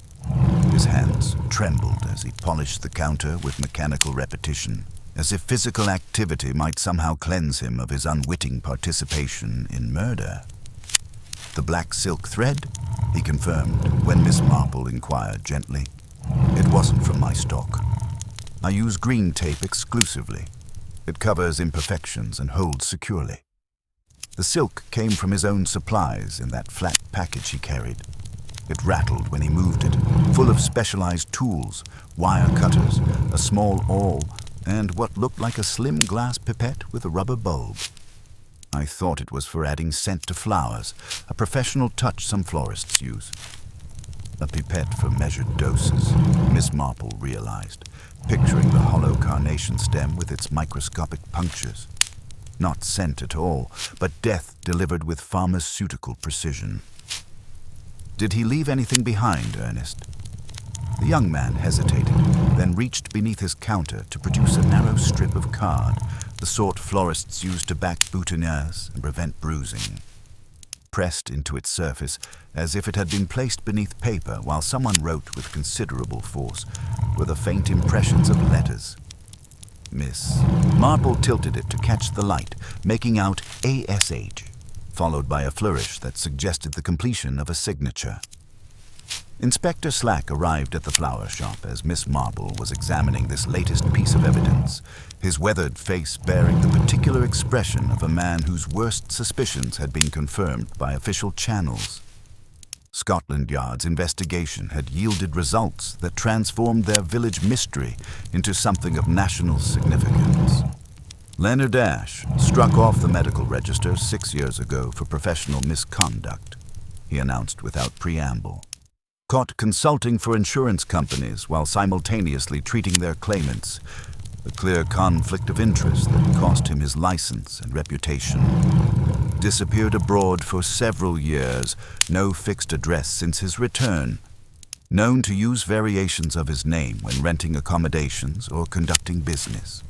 His hands trembled as he polished the counter with mechanical repetition, as if physical activity might somehow cleanse him of his unwitting participation in murder. The black silk thread, he confirmed when Miss Marple inquired gently. It wasn't from my stock. I use green tape exclusively. It covers imperfections and holds securely. The silk came from his own supplies in that flat package he carried. It rattled when he moved it, full of specialized tools, wire cutters, a small awl, and what looked like a slim glass pipette with a rubber bulb. I thought it was for adding scent to flowers, a professional touch some florists use. A pipette for measured doses, Miss Marple realized, picturing the hollow carnation stem with its microscopic punctures. Not scent at all, but death delivered with pharmaceutical precision. Did he leave anything behind, Ernest? The young man hesitated, then reached beneath his counter to produce a narrow strip of card, the sort florists use to back boutonnieres and prevent bruising. Pressed into its surface as if it had been placed beneath paper while someone wrote with considerable force, were the faint impressions of letters. Miss Marple tilted it to catch the light, making out ASH, followed by a flourish that suggested the completion of a signature. Inspector Slack arrived at the flower shop as Miss Marple was examining this latest piece of evidence, his weathered face bearing the particular expression of a man whose worst suspicions had been confirmed by official channels. Scotland Yard's investigation had yielded results that transformed their village mystery into something of national significance. Leonard Ash struck off the medical register 6 years ago for professional misconduct, he announced without preamble. Caught consulting for insurance companies while simultaneously treating their claimants, a clear conflict of interest that cost him his license and reputation. Disappeared abroad for several years, no fixed address since his return. Known to use variations of his name when renting accommodations or conducting business.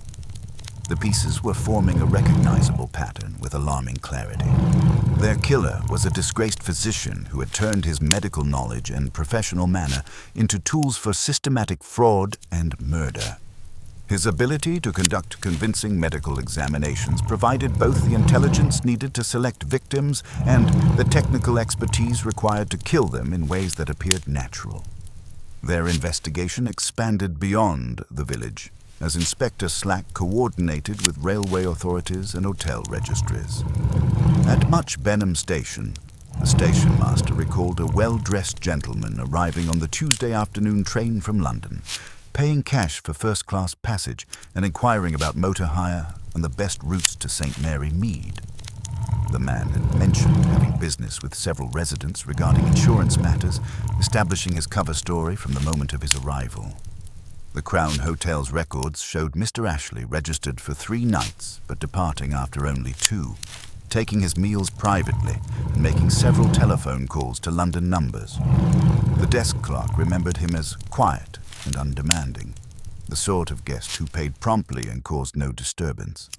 The pieces were forming a recognizable pattern with alarming clarity. Their killer was a disgraced physician who had turned his medical knowledge and professional manner into tools for systematic fraud and murder. His ability to conduct convincing medical examinations provided both the intelligence needed to select victims and the technical expertise required to kill them in ways that appeared natural. Their investigation expanded beyond the village, as Inspector Slack coordinated with railway authorities and hotel registries. At Much Benham Station, the station master recalled a well-dressed gentleman arriving on the Tuesday afternoon train from London, paying cash for first-class passage and inquiring about motor hire and the best routes to St. Mary Mead. The man had mentioned having business with several residents regarding insurance matters, establishing his cover story from the moment of his arrival. The Crown Hotel's records showed Mr. Ashley registered for 3 nights, but departing after only 2, taking his meals privately and making several telephone calls to London numbers. The desk clerk remembered him as quiet and undemanding, the sort of guest who paid promptly and caused no disturbance.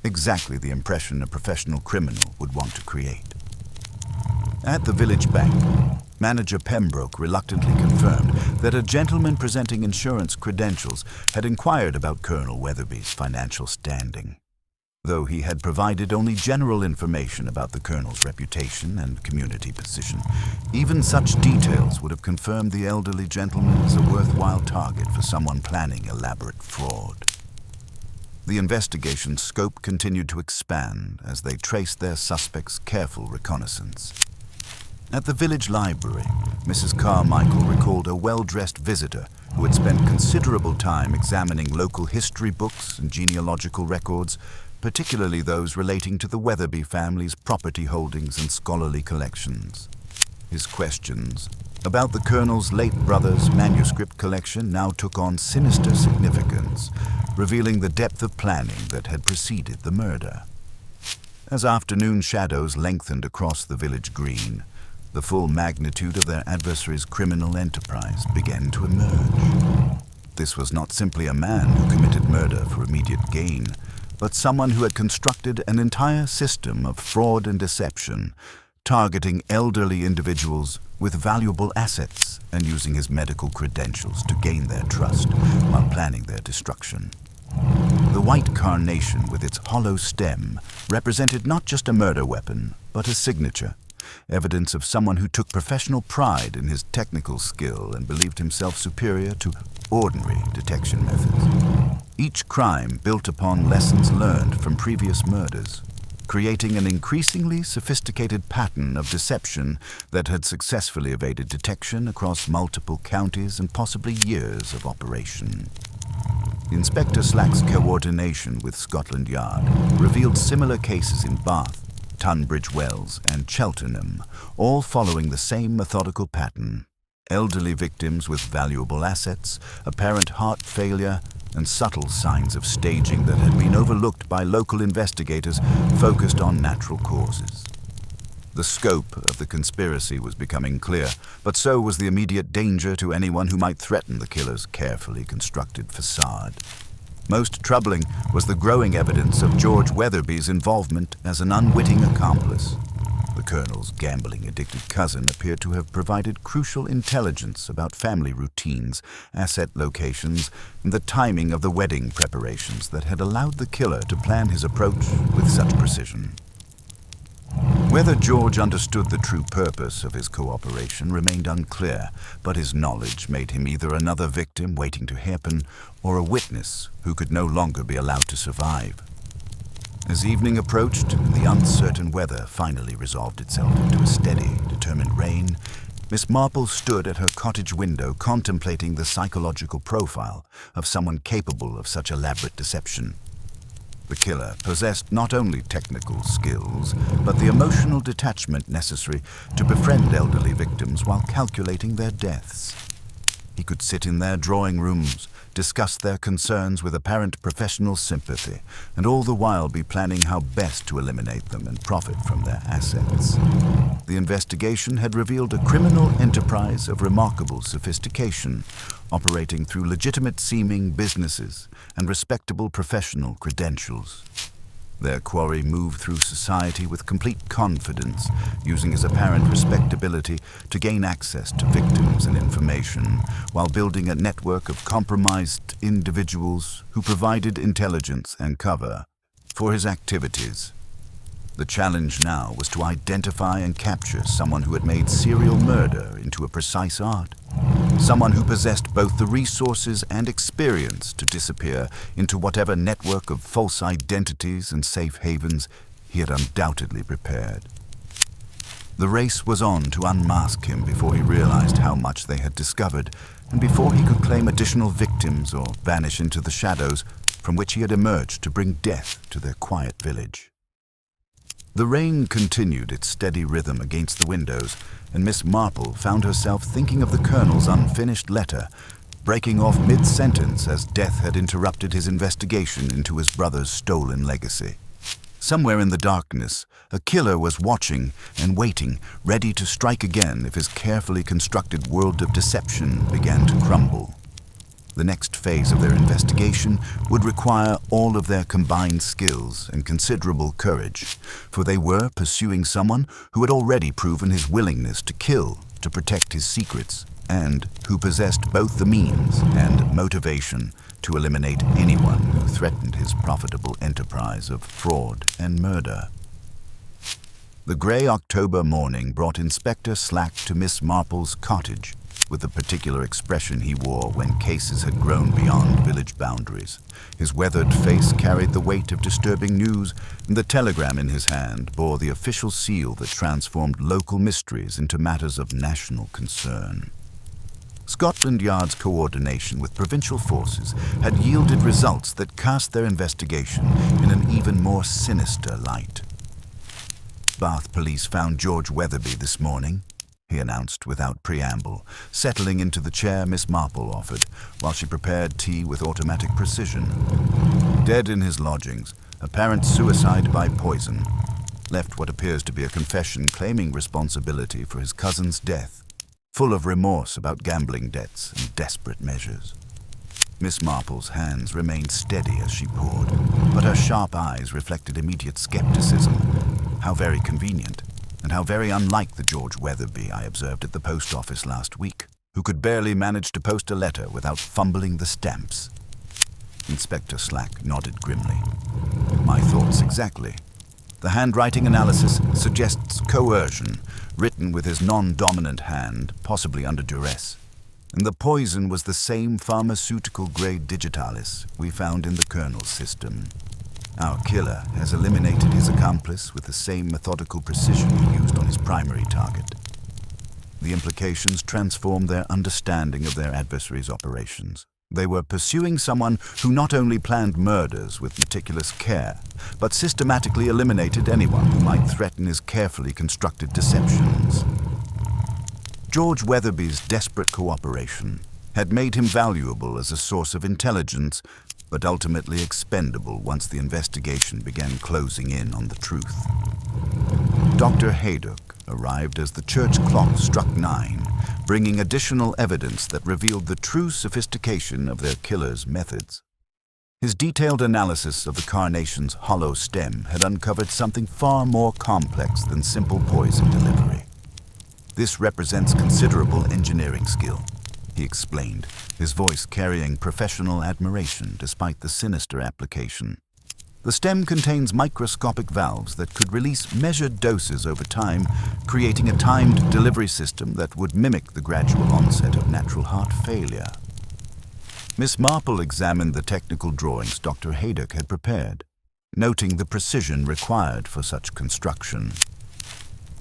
exactly the impression a professional criminal would want to create. At the village bank, Manager Pembroke reluctantly confirmed that a gentleman presenting insurance credentials had inquired about Colonel Weatherby's financial standing. Though he had provided only general information about the colonel's reputation and community position, even such details would have confirmed the elderly gentleman as a worthwhile target for someone planning elaborate fraud. The investigation's scope continued to expand as they traced their suspect's careful reconnaissance. At the village library, Mrs. Carmichael recalled a well-dressed visitor who had spent considerable time examining local history books and genealogical records, particularly those relating to the Weatherby family's property holdings and scholarly collections. His questions about the colonel's late brother's manuscript collection now took on sinister significance, revealing the depth of planning that had preceded the murder. As afternoon shadows lengthened across the village green, the full magnitude of their adversary's criminal enterprise began to emerge. This was not simply a man who committed murder for immediate gain, but someone who had constructed an entire system of fraud and deception, targeting elderly individuals with valuable assets and using his medical credentials to gain their trust while planning their destruction. The white carnation with its hollow stem represented not just a murder weapon, but a signature, evidence of someone who took professional pride in his technical skill and believed himself superior to ordinary detection methods. Each crime built upon lessons learned from previous murders, creating an increasingly sophisticated pattern of deception that had successfully evaded detection across multiple counties and possibly years of operation. Inspector Slack's coordination with Scotland Yard revealed similar cases in Bath, Tunbridge Wells, and Cheltenham, all following the same methodical pattern. Elderly victims with valuable assets, apparent heart failure, and subtle signs of staging that had been overlooked by local investigators focused on natural causes. The scope of the conspiracy was becoming clear, but so was the immediate danger to anyone who might threaten the killer's carefully constructed facade. Most troubling was the growing evidence of George Weatherby's involvement as an unwitting accomplice. The colonel's gambling-addicted cousin appeared to have provided crucial intelligence about family routines, asset locations, and the timing of the wedding preparations that had allowed the killer to plan his approach with such precision. Whether George understood the true purpose of his cooperation remained unclear, but his knowledge made him either another victim waiting to happen or a witness who could no longer be allowed to survive. As evening approached and the uncertain weather finally resolved itself into a steady, determined rain, Miss Marple stood at her cottage window contemplating the psychological profile of someone capable of such elaborate deception. The killer possessed not only technical skills, but the emotional detachment necessary to befriend elderly victims while calculating their deaths. He could sit in their drawing rooms, discuss their concerns with apparent professional sympathy, and all the while be planning how best to eliminate them and profit from their assets. The investigation had revealed a criminal enterprise of remarkable sophistication, operating through legitimate-seeming businesses and respectable professional credentials. Their quarry moved through society with complete confidence, using his apparent respectability to gain access to victims and information, while building a network of compromised individuals who provided intelligence and cover for his activities. The challenge now was to identify and capture someone who had made serial murder into a precise art. Someone who possessed both the resources and experience to disappear into whatever network of false identities and safe havens he had undoubtedly prepared. The race was on to unmask him before he realized how much they had discovered, and before he could claim additional victims or vanish into the shadows from which he had emerged to bring death to their quiet village. The rain continued its steady rhythm against the windows, and Miss Marple found herself thinking of the colonel's unfinished letter, breaking off mid-sentence as death had interrupted his investigation into his brother's stolen legacy. Somewhere in the darkness, a killer was watching and waiting, ready to strike again if his carefully constructed world of deception began to crumble. The next phase of their investigation would require all of their combined skills and considerable courage, for they were pursuing someone who had already proven his willingness to kill to protect his secrets, and who possessed both the means and motivation to eliminate anyone who threatened his profitable enterprise of fraud and murder. The grey October morning brought Inspector Slack to Miss Marple's cottage, with the particular expression he wore when cases had grown beyond village boundaries. His weathered face carried the weight of disturbing news, and the telegram in his hand bore the official seal that transformed local mysteries into matters of national concern. Scotland Yard's coordination with provincial forces had yielded results that cast their investigation in an even more sinister light. Bath police found George Weatherby this morning, he announced without preamble, settling into the chair Miss Marple offered while she prepared tea with automatic precision. Dead in his lodgings, apparent suicide by poison, left what appears to be a confession claiming responsibility for his cousin's death, full of remorse about gambling debts and desperate measures. Miss Marple's hands remained steady as she poured, but her sharp eyes reflected immediate skepticism. How very convenient, and how very unlike the George Weatherby I observed at the post office last week, who could barely manage to post a letter without fumbling the stamps. Inspector Slack nodded grimly. My thoughts exactly. The handwriting analysis suggests coercion, written with his non-dominant hand, possibly under duress. And the poison was the same pharmaceutical-grade digitalis we found in the Colonel's system. Our killer has eliminated his accomplice with the same methodical precision he used on his primary target. The implications transformed their understanding of their adversary's operations. They were pursuing someone who not only planned murders with meticulous care, but systematically eliminated anyone who might threaten his carefully constructed deceptions. George Weatherby's desperate cooperation had made him valuable as a source of intelligence, but ultimately expendable once the investigation began closing in on the truth. Dr. Haydock arrived as the church clock struck 9, bringing additional evidence that revealed the true sophistication of their killer's methods. His detailed analysis of the carnation's hollow stem had uncovered something far more complex than simple poison delivery. This represents considerable engineering skill, he explained, his voice carrying professional admiration despite the sinister application. The stem contains microscopic valves that could release measured doses over time, creating a timed delivery system that would mimic the gradual onset of natural heart failure. Miss Marple examined the technical drawings Dr. Haydock had prepared, noting the precision required for such construction.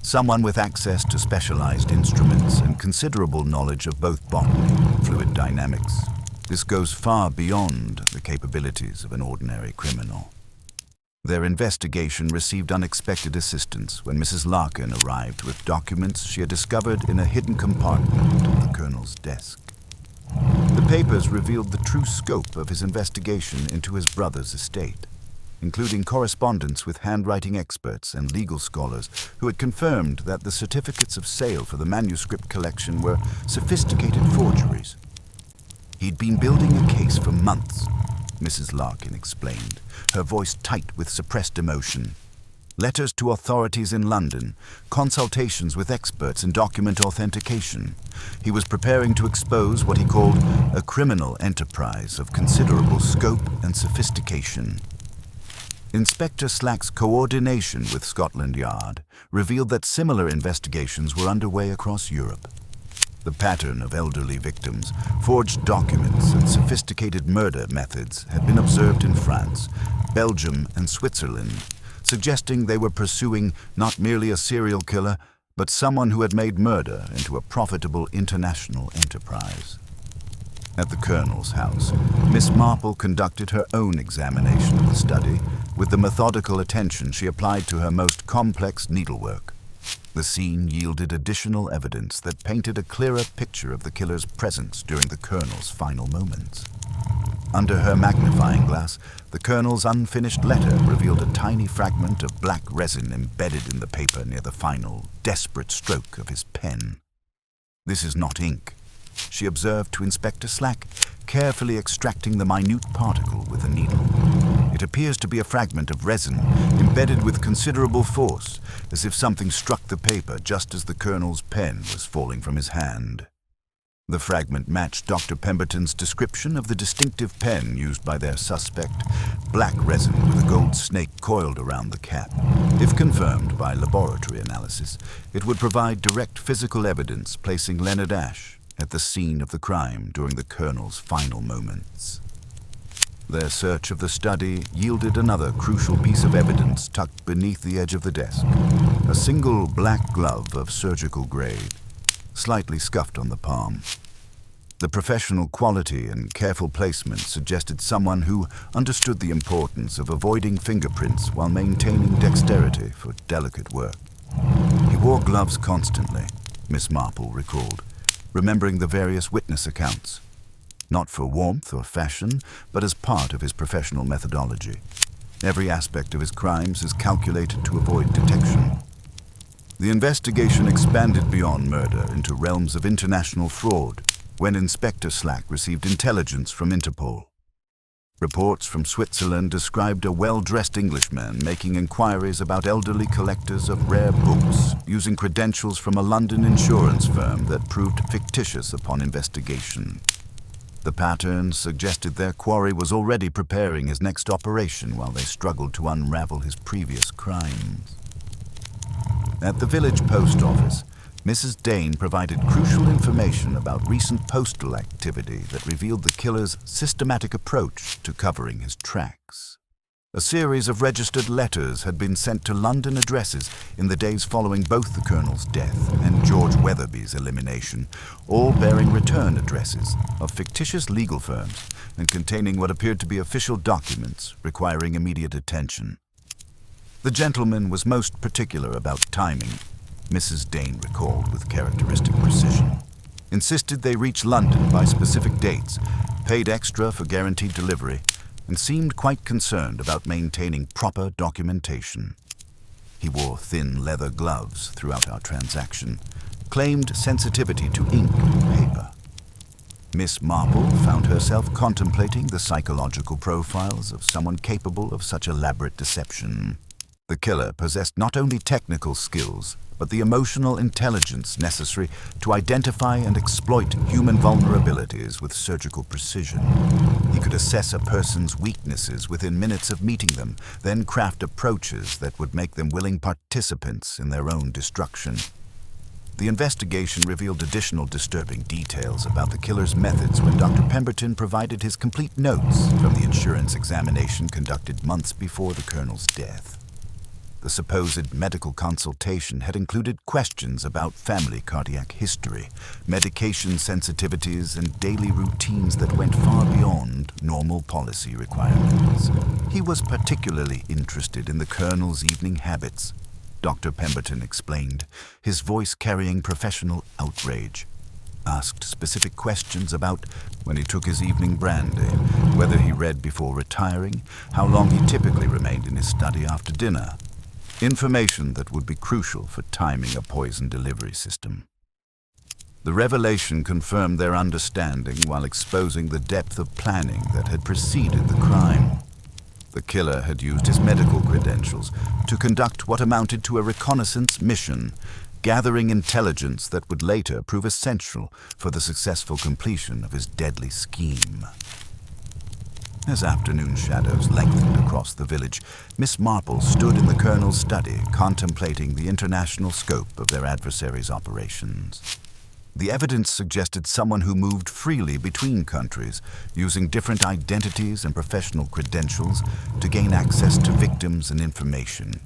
Someone with access to specialized instruments and considerable knowledge of both botany and fluid dynamics. This goes far beyond the capabilities of an ordinary criminal. Their investigation received unexpected assistance when Mrs. Larkin arrived with documents she had discovered in a hidden compartment of the Colonel's desk. The papers revealed the true scope of his investigation into his brother's estate, including correspondence with handwriting experts and legal scholars who had confirmed that the certificates of sale for the manuscript collection were sophisticated forgeries. He'd been building a case for months, Mrs. Larkin explained, her voice tight with suppressed emotion. Letters to authorities in London, consultations with experts in document authentication. He was preparing to expose what he called a criminal enterprise of considerable scope and sophistication. Inspector Slack's coordination with Scotland Yard revealed that similar investigations were underway across Europe. The pattern of elderly victims, forged documents, and sophisticated murder methods had been observed in France, Belgium, and Switzerland, suggesting they were pursuing not merely a serial killer, but someone who had made murder into a profitable international enterprise. At the Colonel's house, Miss Marple conducted her own examination of the study with the methodical attention she applied to her most complex needlework. The scene yielded additional evidence that painted a clearer picture of the killer's presence during the Colonel's final moments. Under her magnifying glass, the Colonel's unfinished letter revealed a tiny fragment of black resin embedded in the paper near the final, desperate stroke of his pen. "This is not ink," she observed to Inspector Slack, carefully extracting the minute particle with a needle. It appears to be a fragment of resin, embedded with considerable force, as if something struck the paper just as the colonel's pen was falling from his hand. The fragment matched Dr. Pemberton's description of the distinctive pen used by their suspect, black resin with a gold snake coiled around the cap. If confirmed by laboratory analysis, it would provide direct physical evidence placing Leonard Ashe at the scene of the crime during the colonel's final moments. Their search of the study yielded another crucial piece of evidence tucked beneath the edge of the desk. A single black glove of surgical grade, slightly scuffed on the palm. The professional quality and careful placement suggested someone who understood the importance of avoiding fingerprints while maintaining dexterity for delicate work. He wore gloves constantly, Miss Marple recalled, remembering the various witness accounts. Not for warmth or fashion, but as part of his professional methodology. Every aspect of his crimes is calculated to avoid detection. The investigation expanded beyond murder into realms of international fraud when Inspector Slack received intelligence from Interpol. Reports from Switzerland described a well-dressed Englishman making inquiries about elderly collectors of rare books using credentials from a London insurance firm that proved fictitious upon investigation. The patterns suggested their quarry was already preparing his next operation while they struggled to unravel his previous crimes. At the village post office, Mrs. Dane provided crucial information about recent postal activity that revealed the killer's systematic approach to covering his tracks. A series of registered letters had been sent to London addresses in the days following both the colonel's death and George Weatherby's elimination, all bearing return addresses of fictitious legal firms and containing what appeared to be official documents requiring immediate attention. The gentleman was most particular about timing, Mrs. Dane recalled with characteristic precision. Insisted they reach London by specific dates, paid extra for guaranteed delivery, and seemed quite concerned about maintaining proper documentation. He wore thin leather gloves throughout our transaction, claimed sensitivity to ink and paper. Miss Marple found herself contemplating the psychological profiles of someone capable of such elaborate deception. The killer possessed not only technical skills, but the emotional intelligence necessary to identify and exploit human vulnerabilities with surgical precision. He could assess a person's weaknesses within minutes of meeting them, then craft approaches that would make them willing participants in their own destruction. The investigation revealed additional disturbing details about the killer's methods when Dr. Pemberton provided his complete notes from the insurance examination conducted months before the colonel's death. The supposed medical consultation had included questions about family cardiac history, medication sensitivities, and daily routines that went far beyond normal policy requirements. He was particularly interested in the colonel's evening habits, Dr. Pemberton explained, his voice carrying professional outrage. Asked specific questions about when he took his evening brandy, whether he read before retiring, how long he typically remained in his study after dinner. Information that would be crucial for timing a poison delivery system. The revelation confirmed their understanding while exposing the depth of planning that had preceded the crime. The killer had used his medical credentials to conduct what amounted to a reconnaissance mission, gathering intelligence that would later prove essential for the successful completion of his deadly scheme. As afternoon shadows lengthened across the village, Miss Marple stood in the colonel's study, contemplating the international scope of their adversaries' operations. The evidence suggested someone who moved freely between countries, using different identities and professional credentials to gain access to victims and information.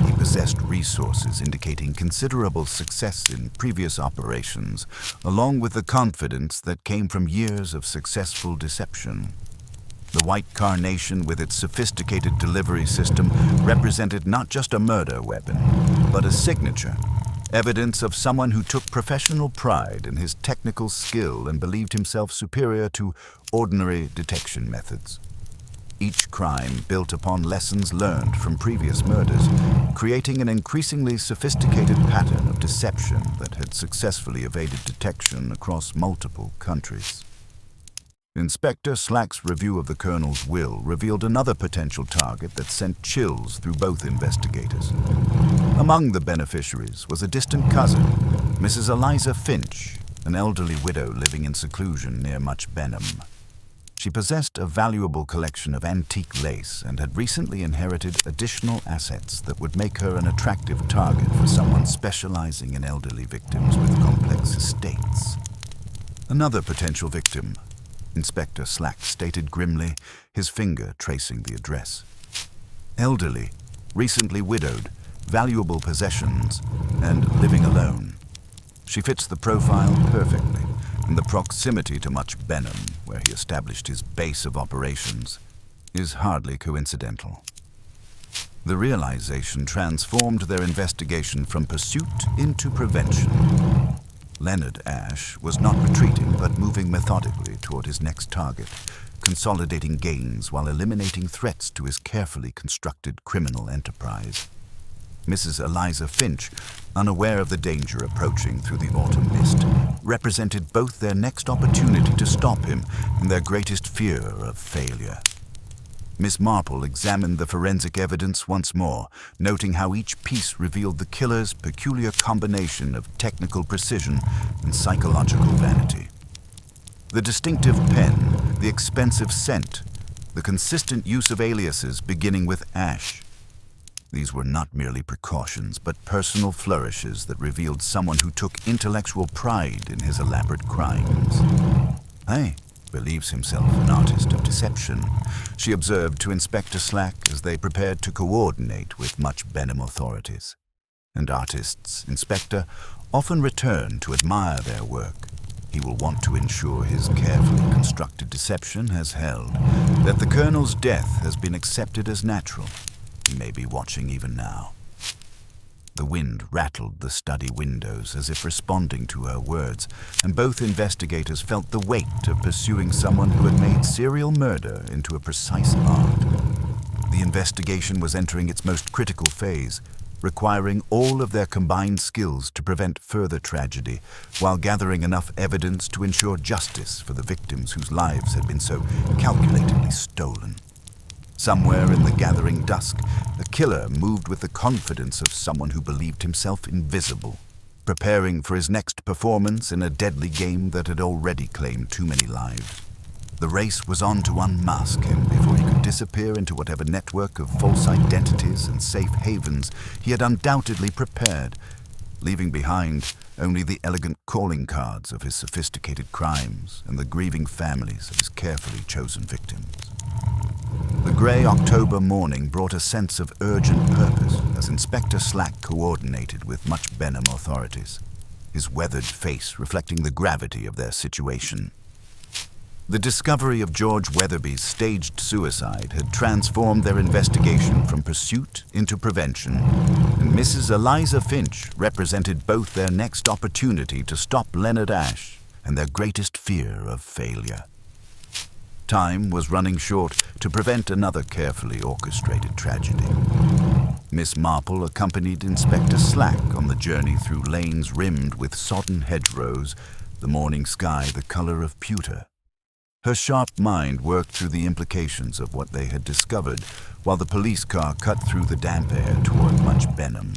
He possessed resources indicating considerable success in previous operations, along with the confidence that came from years of successful deception. The white carnation with its sophisticated delivery system represented not just a murder weapon, but a signature, evidence of someone who took professional pride in his technical skill and believed himself superior to ordinary detection methods. Each crime built upon lessons learned from previous murders, creating an increasingly sophisticated pattern of deception that had successfully evaded detection across multiple countries. Inspector Slack's review of the Colonel's will revealed another potential target that sent chills through both investigators. Among the beneficiaries was a distant cousin, Mrs. Eliza Finch, an elderly widow living in seclusion near Much Benham. She possessed a valuable collection of antique lace and had recently inherited additional assets that would make her an attractive target for someone specializing in elderly victims with complex estates. Another potential victim, Inspector Slack stated grimly, his finger tracing the address. Elderly, recently widowed, valuable possessions, and living alone. She fits the profile perfectly, and the proximity to Much Benham, where he established his base of operations, is hardly coincidental. The realization transformed their investigation from pursuit into prevention. Leonard Ash was not retreating but moving methodically toward his next target, consolidating gains while eliminating threats to his carefully constructed criminal enterprise. Mrs. Eliza Finch, unaware of the danger approaching through the autumn mist, represented both their next opportunity to stop him and their greatest fear of failure. Miss Marple examined the forensic evidence once more, noting how each piece revealed the killer's peculiar combination of technical precision and psychological vanity. The distinctive pen, the expensive scent, the consistent use of aliases beginning with Ash. These were not merely precautions, but personal flourishes that revealed someone who took intellectual pride in his elaborate crimes. Hey, believes himself an artist of deception, she observed to Inspector Slack as they prepared to coordinate with Much Benham authorities. And artists, Inspector, often return to admire their work. He will want to ensure his carefully constructed deception has held, that the Colonel's death has been accepted as natural. He may be watching even now. The wind rattled the study windows as if responding to her words, and both investigators felt the weight of pursuing someone who had made serial murder into a precise art. The investigation was entering its most critical phase, requiring all of their combined skills to prevent further tragedy, while gathering enough evidence to ensure justice for the victims whose lives had been so calculatedly stolen. Somewhere in the gathering dusk, a killer moved with the confidence of someone who believed himself invisible, preparing for his next performance in a deadly game that had already claimed too many lives. The race was on to unmask him before he could disappear into whatever network of false identities and safe havens he had undoubtedly prepared, leaving behind only the elegant calling cards of his sophisticated crimes and the grieving families of his carefully chosen victims. The grey October morning brought a sense of urgent purpose as Inspector Slack coordinated with Much Benham authorities, his weathered face reflecting the gravity of their situation. The discovery of George Weatherby's staged suicide had transformed their investigation from pursuit into prevention, and Mrs. Eliza Finch represented both their next opportunity to stop Leonard Ash and their greatest fear of failure. Time was running short to prevent another carefully orchestrated tragedy. Miss Marple accompanied Inspector Slack on the journey through lanes rimmed with sodden hedgerows, the morning sky the color of pewter. Her sharp mind worked through the implications of what they had discovered, while the police car cut through the damp air toward Much Benham.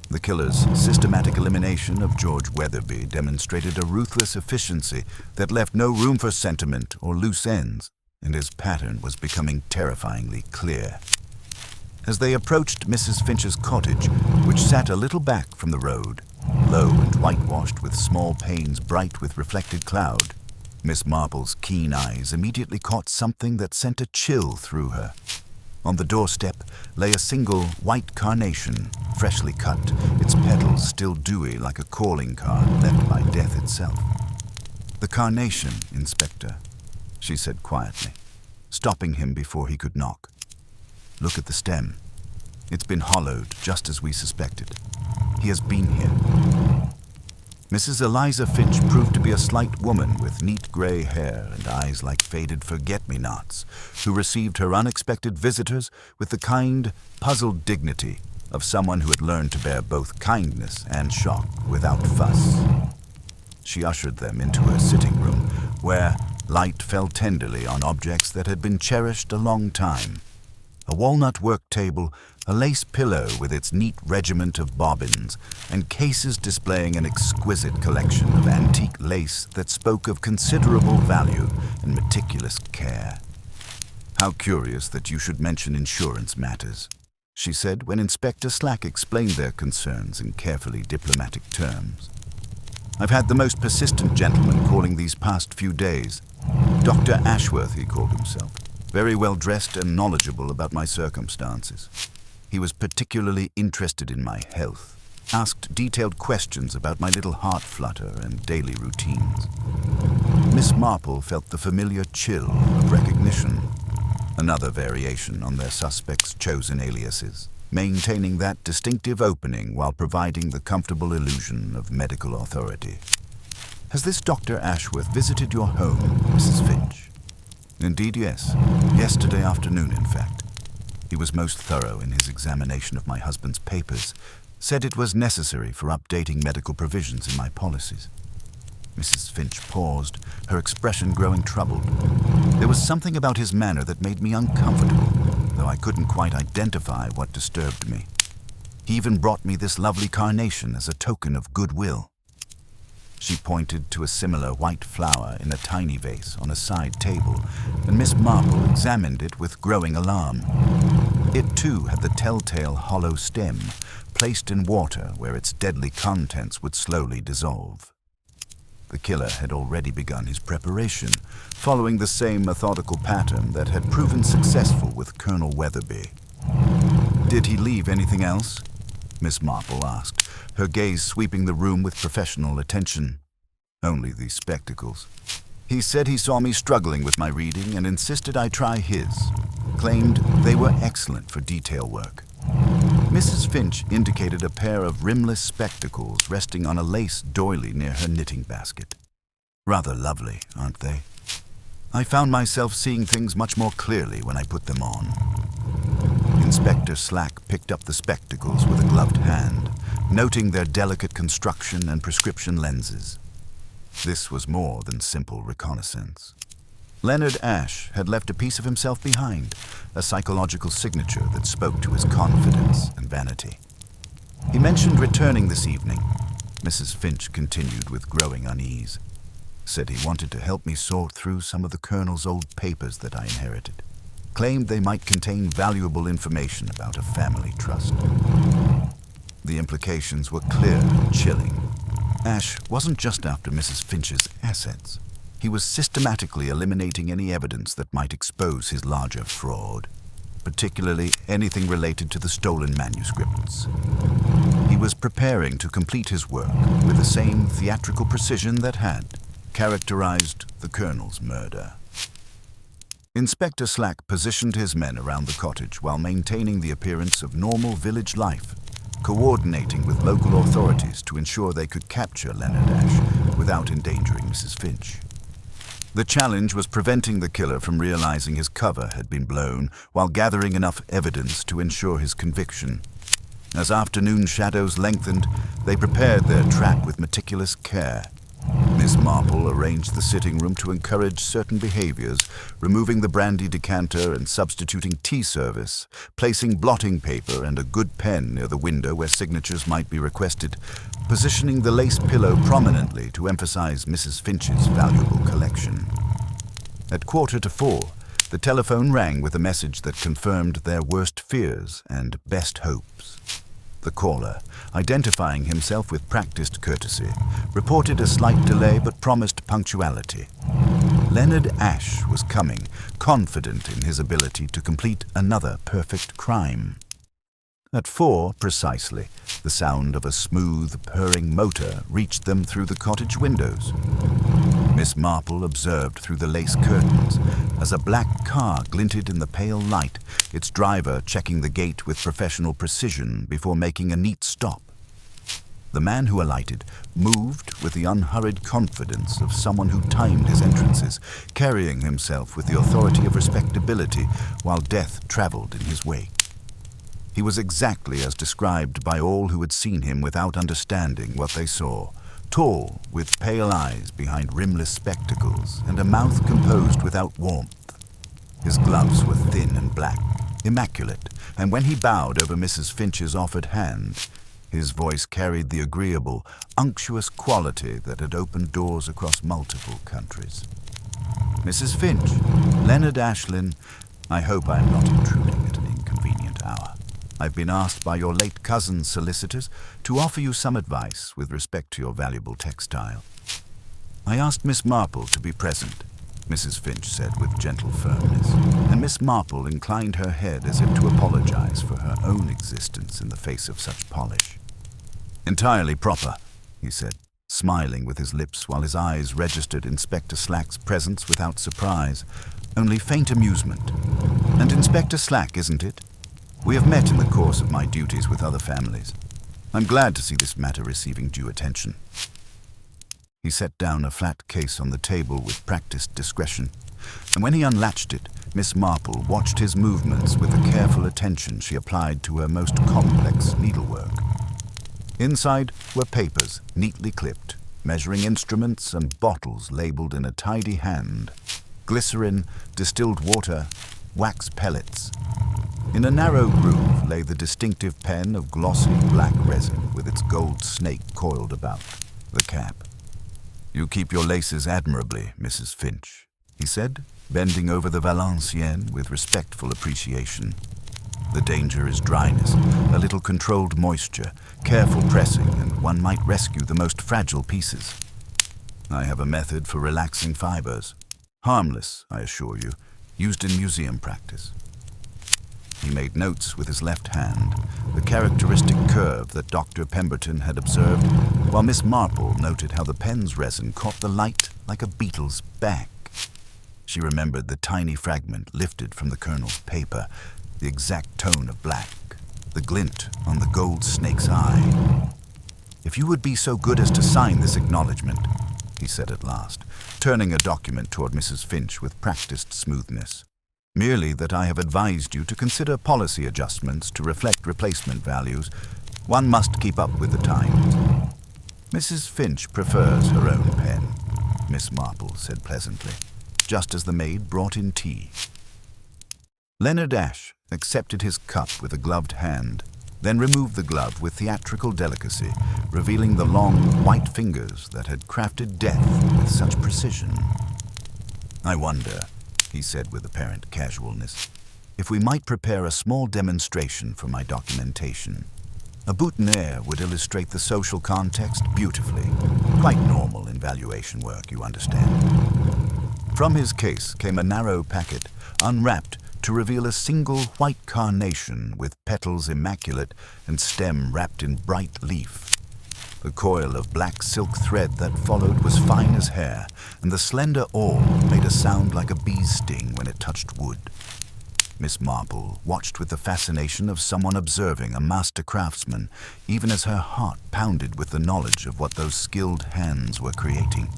The killer's systematic elimination of George Weatherby demonstrated a ruthless efficiency that left no room for sentiment or loose ends, and his pattern was becoming terrifyingly clear. As they approached Mrs. Finch's cottage, which sat a little back from the road, low and whitewashed with small panes bright with reflected cloud, Miss Marple's keen eyes immediately caught something that sent a chill through her. On the doorstep lay a single white carnation, freshly cut, its petals still dewy like a calling card left by death itself. "The carnation, Inspector," she said quietly, stopping him before he could knock. "Look at the stem. It's been hollowed just as we suspected. He has been here." Mrs. Eliza Finch proved to be a slight woman with neat gray hair and eyes like faded forget-me-nots, who received her unexpected visitors with the kind, puzzled dignity of someone who had learned to bear both kindness and shock without fuss. She ushered them into her sitting room, where, Light fell tenderly on objects that had been cherished a long time. A walnut work table, a lace pillow with its neat regiment of bobbins, and cases displaying an exquisite collection of antique lace that spoke of considerable value and meticulous care. "How curious that you should mention insurance matters," she said when Inspector Slack explained their concerns in carefully diplomatic terms. "I've had the most persistent gentleman calling these past few days. Dr. Ashworth, he called himself. Very well dressed and knowledgeable about my circumstances. He was particularly interested in my health, asked detailed questions about my little heart flutter and daily routines." Miss Marple felt the familiar chill of recognition, another variation on their suspect's chosen aliases, maintaining that distinctive opening while providing the comfortable illusion of medical authority. "Has this Dr. Ashworth visited your home, Mrs. Finch?" "Indeed, yes. Yesterday afternoon, in fact. He was most thorough in his examination of my husband's papers, said it was necessary for updating medical provisions in my policies." Mrs. Finch paused, her expression growing troubled. There was something about his manner that made me uncomfortable, though I couldn't quite identify what disturbed me. "He even brought me this lovely carnation as a token of goodwill." She pointed to a similar white flower in a tiny vase on a side table, and Miss Marple examined it with growing alarm. It too had the telltale hollow stem, placed in water where its deadly contents would slowly dissolve. The killer had already begun his preparation, following the same methodical pattern that had proven successful with Colonel Weatherby. "Did he leave anything else?" Miss Marple asked, her gaze sweeping the room with professional attention. "Only these spectacles. He said he saw me struggling with my reading and insisted I try his. Claimed they were excellent for detail work." Mrs. Finch indicated a pair of rimless spectacles resting on a lace doily near her knitting basket. "Rather lovely, aren't they? I found myself seeing things much more clearly when I put them on." Inspector Slack picked up the spectacles with a gloved hand, noting their delicate construction and prescription lenses. This was more than simple reconnaissance. Leonard Ashe had left a piece of himself behind, a psychological signature that spoke to his confidence and vanity. "He mentioned returning this evening," Mrs. Finch continued with growing unease. "Said he wanted to help me sort through some of the Colonel's old papers that I inherited. Claimed they might contain valuable information about a family trust." The implications were clear and chilling. Ashe wasn't just after Mrs. Finch's assets. He was systematically eliminating any evidence that might expose his larger fraud, particularly anything related to the stolen manuscripts. He was preparing to complete his work with the same theatrical precision that had characterized the Colonel's murder. Inspector Slack positioned his men around the cottage while maintaining the appearance of normal village life, coordinating with local authorities to ensure they could capture Leonard Ashe without endangering Mrs. Finch. The challenge was preventing the killer from realizing his cover had been blown while gathering enough evidence to ensure his conviction. As afternoon shadows lengthened, they prepared their trap with meticulous care. Miss Marple arranged the sitting room to encourage certain behaviors, removing the brandy decanter and substituting tea service, placing blotting paper and a good pen near the window where signatures might be requested, positioning the lace pillow prominently to emphasize Mrs. Finch's valuable collection. At 4:45, the telephone rang with a message that confirmed their worst fears and best hopes. The caller, identifying himself with practiced courtesy, reported a slight delay but promised punctuality. Leonard Ashe was coming, confident in his ability to complete another perfect crime. At 4 precisely, the sound of a smooth, purring motor reached them through the cottage windows. Miss Marple observed through the lace curtains as a black car glinted in the pale light, its driver checking the gate with professional precision before making a neat stop. The man who alighted moved with the unhurried confidence of someone who timed his entrances, carrying himself with the authority of respectability while death traveled in his wake. He was exactly as described by all who had seen him without understanding what they saw, tall, with pale eyes behind rimless spectacles and a mouth composed without warmth. His gloves were thin and black, immaculate, and when he bowed over Mrs. Finch's offered hand, his voice carried the agreeable, unctuous quality that had opened doors across multiple countries. "Mrs. Finch, Leonard Ashlyn, I hope I am not intruding at an inconvenient hour. I've been asked by your late cousin's solicitors to offer you some advice with respect to your valuable textile." "I asked Miss Marple to be present," Mrs. Finch said with gentle firmness, and Miss Marple inclined her head as if to apologize for her own existence in the face of such polish. "Entirely proper," he said, smiling with his lips while his eyes registered Inspector Slack's presence without surprise, only faint amusement. "And Inspector Slack, isn't it? We have met in the course of my duties with other families. I'm glad to see this matter receiving due attention." He set down a flat case on the table with practiced discretion, and when he unlatched it, Miss Marple watched his movements with the careful attention she applied to her most complex needlework. Inside were papers neatly clipped, measuring instruments and bottles labeled in a tidy hand, glycerin, distilled water, wax pellets. In a narrow groove lay the distinctive pen of glossy black resin with its gold snake coiled about the cap. "You keep your laces admirably, Mrs. Finch," he said, bending over the Valenciennes with respectful appreciation. "The danger is dryness, a little controlled moisture, careful pressing, and one might rescue the most fragile pieces. I have a method for relaxing fibers. Harmless, I assure you, used in museum practice." He made notes with his left hand, the characteristic curve that Dr. Pemberton had observed, while Miss Marple noted how the pen's resin caught the light like a beetle's back. She remembered the tiny fragment lifted from the colonel's paper, the exact tone of black, the glint on the gold snake's eye. "If you would be so good as to sign this acknowledgement," he said at last, turning a document toward Mrs. Finch with practiced smoothness. "Merely that I have advised you to consider policy adjustments to reflect replacement values. One must keep up with the times." "Mrs. Finch prefers her own pen," Miss Marple said pleasantly, just as the maid brought in tea. Leonard Ashe accepted his cup with a gloved hand, then removed the glove with theatrical delicacy, revealing the long, white fingers that had crafted death with such precision. "I wonder," he said with apparent casualness, "if we might prepare a small demonstration for my documentation. A boutonniere would illustrate the social context beautifully. Quite normal in valuation work, you understand." From his case came a narrow packet, unwrapped, to reveal a single white carnation with petals immaculate and stem wrapped in bright leaf. The coil of black silk thread that followed was fine as hair, and the slender awl made a sound like a bee's sting when it touched wood. Miss Marple watched with the fascination of someone observing a master craftsman, even as her heart pounded with the knowledge of what those skilled hands were creating.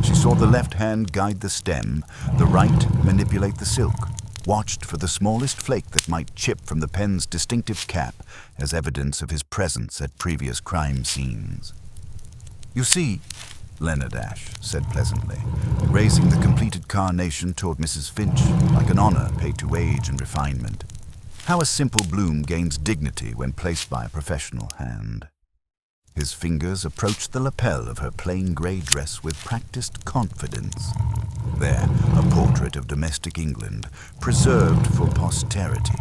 She saw the left hand guide the stem, the right manipulate the silk, watched for the smallest flake that might chip from the pen's distinctive cap as evidence of his presence at previous crime scenes. "You see," Leonard Ashe said pleasantly, raising the completed carnation toward Mrs. Finch like an honor paid to age and refinement, "how a simple bloom gains dignity when placed by a professional hand." His fingers approached the lapel of her plain gray dress with practiced confidence. There, a portrait of domestic England, preserved for posterity.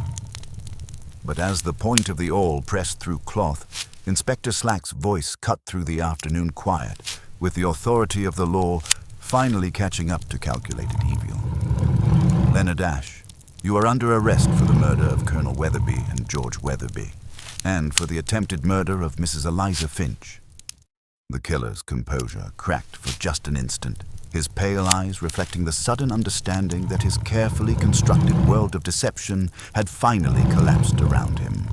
But as the point of the awl pressed through cloth, Inspector Slack's voice cut through the afternoon quiet, with the authority of the law finally catching up to calculated evil. "Leonard Ashe, you are under arrest for the murder of Colonel Weatherby and George Weatherby, and for the attempted murder of Mrs. Eliza Finch." The killer's composure cracked for just an instant, his pale eyes reflecting the sudden understanding that his carefully constructed world of deception had finally collapsed around him.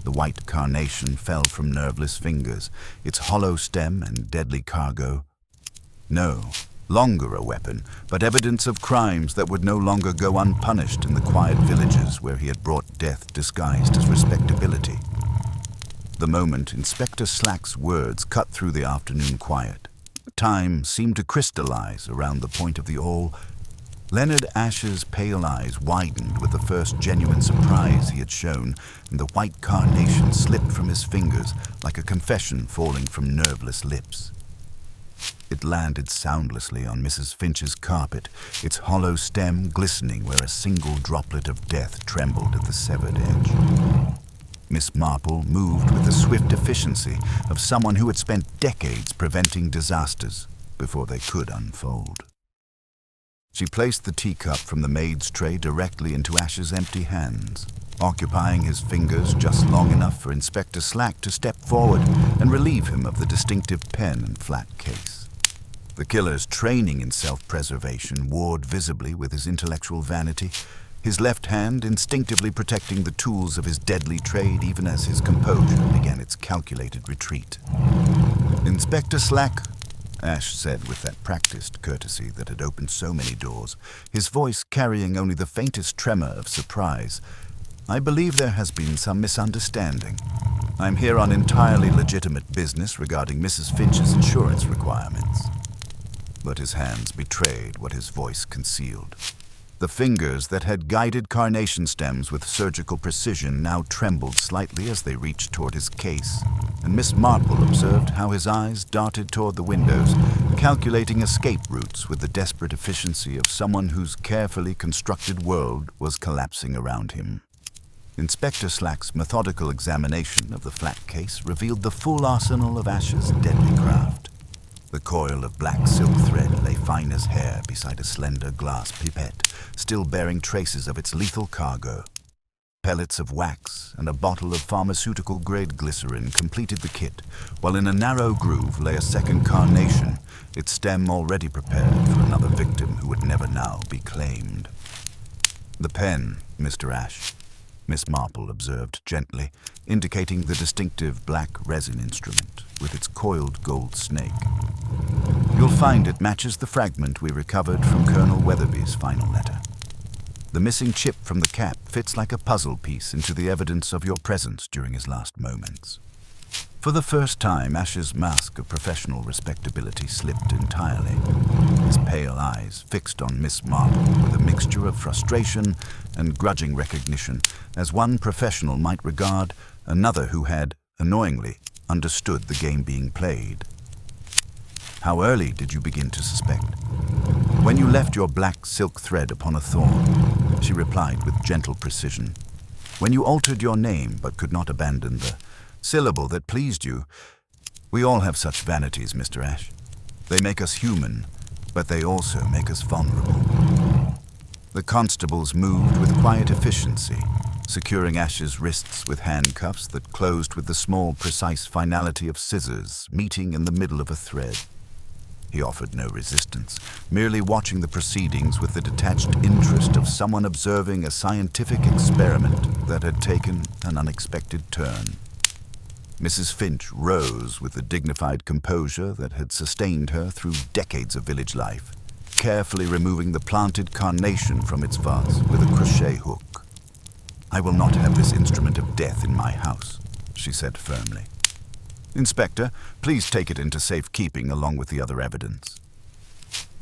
The white carnation fell from nerveless fingers, its hollow stem and deadly cargo. No longer a weapon, but evidence of crimes that would no longer go unpunished in the quiet villages where he had brought death disguised as respectability. the moment Inspector Slack's words cut through the afternoon quiet. Time seemed to crystallize around the point of the awl. Leonard Ash's pale eyes widened with the first genuine surprise he had shown, and the white carnation slipped from his fingers like a confession falling from nerveless lips. It landed soundlessly on Mrs. Finch's carpet, its hollow stem glistening where a single droplet of death trembled at the severed edge. Miss Marple moved with the swift efficiency of someone who had spent decades preventing disasters before they could unfold. She placed the teacup from the maid's tray directly into Ash's empty hands, occupying his fingers just long enough for Inspector Slack to step forward and relieve him of the distinctive pen and flat case. The killer's training in self-preservation warred visibly with his intellectual vanity, his left hand instinctively protecting the tools of his deadly trade even as his composure began its calculated retreat. "Inspector Slack," Ash said with that practiced courtesy that had opened so many doors, his voice carrying only the faintest tremor of surprise, "I believe there has been some misunderstanding. I'm here on entirely legitimate business regarding Mrs. Finch's insurance requirements." But his hands betrayed what his voice concealed. The fingers that had guided carnation stems with surgical precision now trembled slightly as they reached toward his case, and Miss Marple observed how his eyes darted toward the windows, calculating escape routes with the desperate efficiency of someone whose carefully constructed world was collapsing around him. Inspector Slack's methodical examination of the flat case revealed the full arsenal of Ash's deadly craft. The coil of black silk thread lay fine as hair beside a slender glass pipette, still bearing traces of its lethal cargo. Pellets of wax and a bottle of pharmaceutical-grade glycerin completed the kit, while in a narrow groove lay a second carnation, its stem already prepared for another victim who would never now be claimed. "The pen, Mr. Ash," Miss Marple observed gently, indicating the distinctive black resin instrument with its coiled gold snake. "You'll find it matches the fragment we recovered from Colonel Weatherby's final letter. The missing chip from the cap fits like a puzzle piece into the evidence of your presence during his last moments." For the first time, Ash's mask of professional respectability slipped entirely, his pale eyes fixed on Miss Marple with a mixture of frustration and grudging recognition, as one professional might regard another who had, annoyingly, understood the game being played. "How early did you begin to suspect?" "When you left your black silk thread upon a thorn," she replied with gentle precision. "When you altered your name but could not abandon the syllable that pleased you. We all have such vanities, Mr. Ash. They make us human, but they also make us vulnerable." The constables moved with quiet efficiency, securing Ash's wrists with handcuffs that closed with the small, precise finality of scissors meeting in the middle of a thread. He offered no resistance, merely watching the proceedings with the detached interest of someone observing a scientific experiment that had taken an unexpected turn. Mrs. Finch rose with the dignified composure that had sustained her through decades of village life, carefully removing the planted carnation from its vase with a crochet hook. "I will not have this instrument of death in my house," she said firmly. "Inspector, please take it into safekeeping along with the other evidence."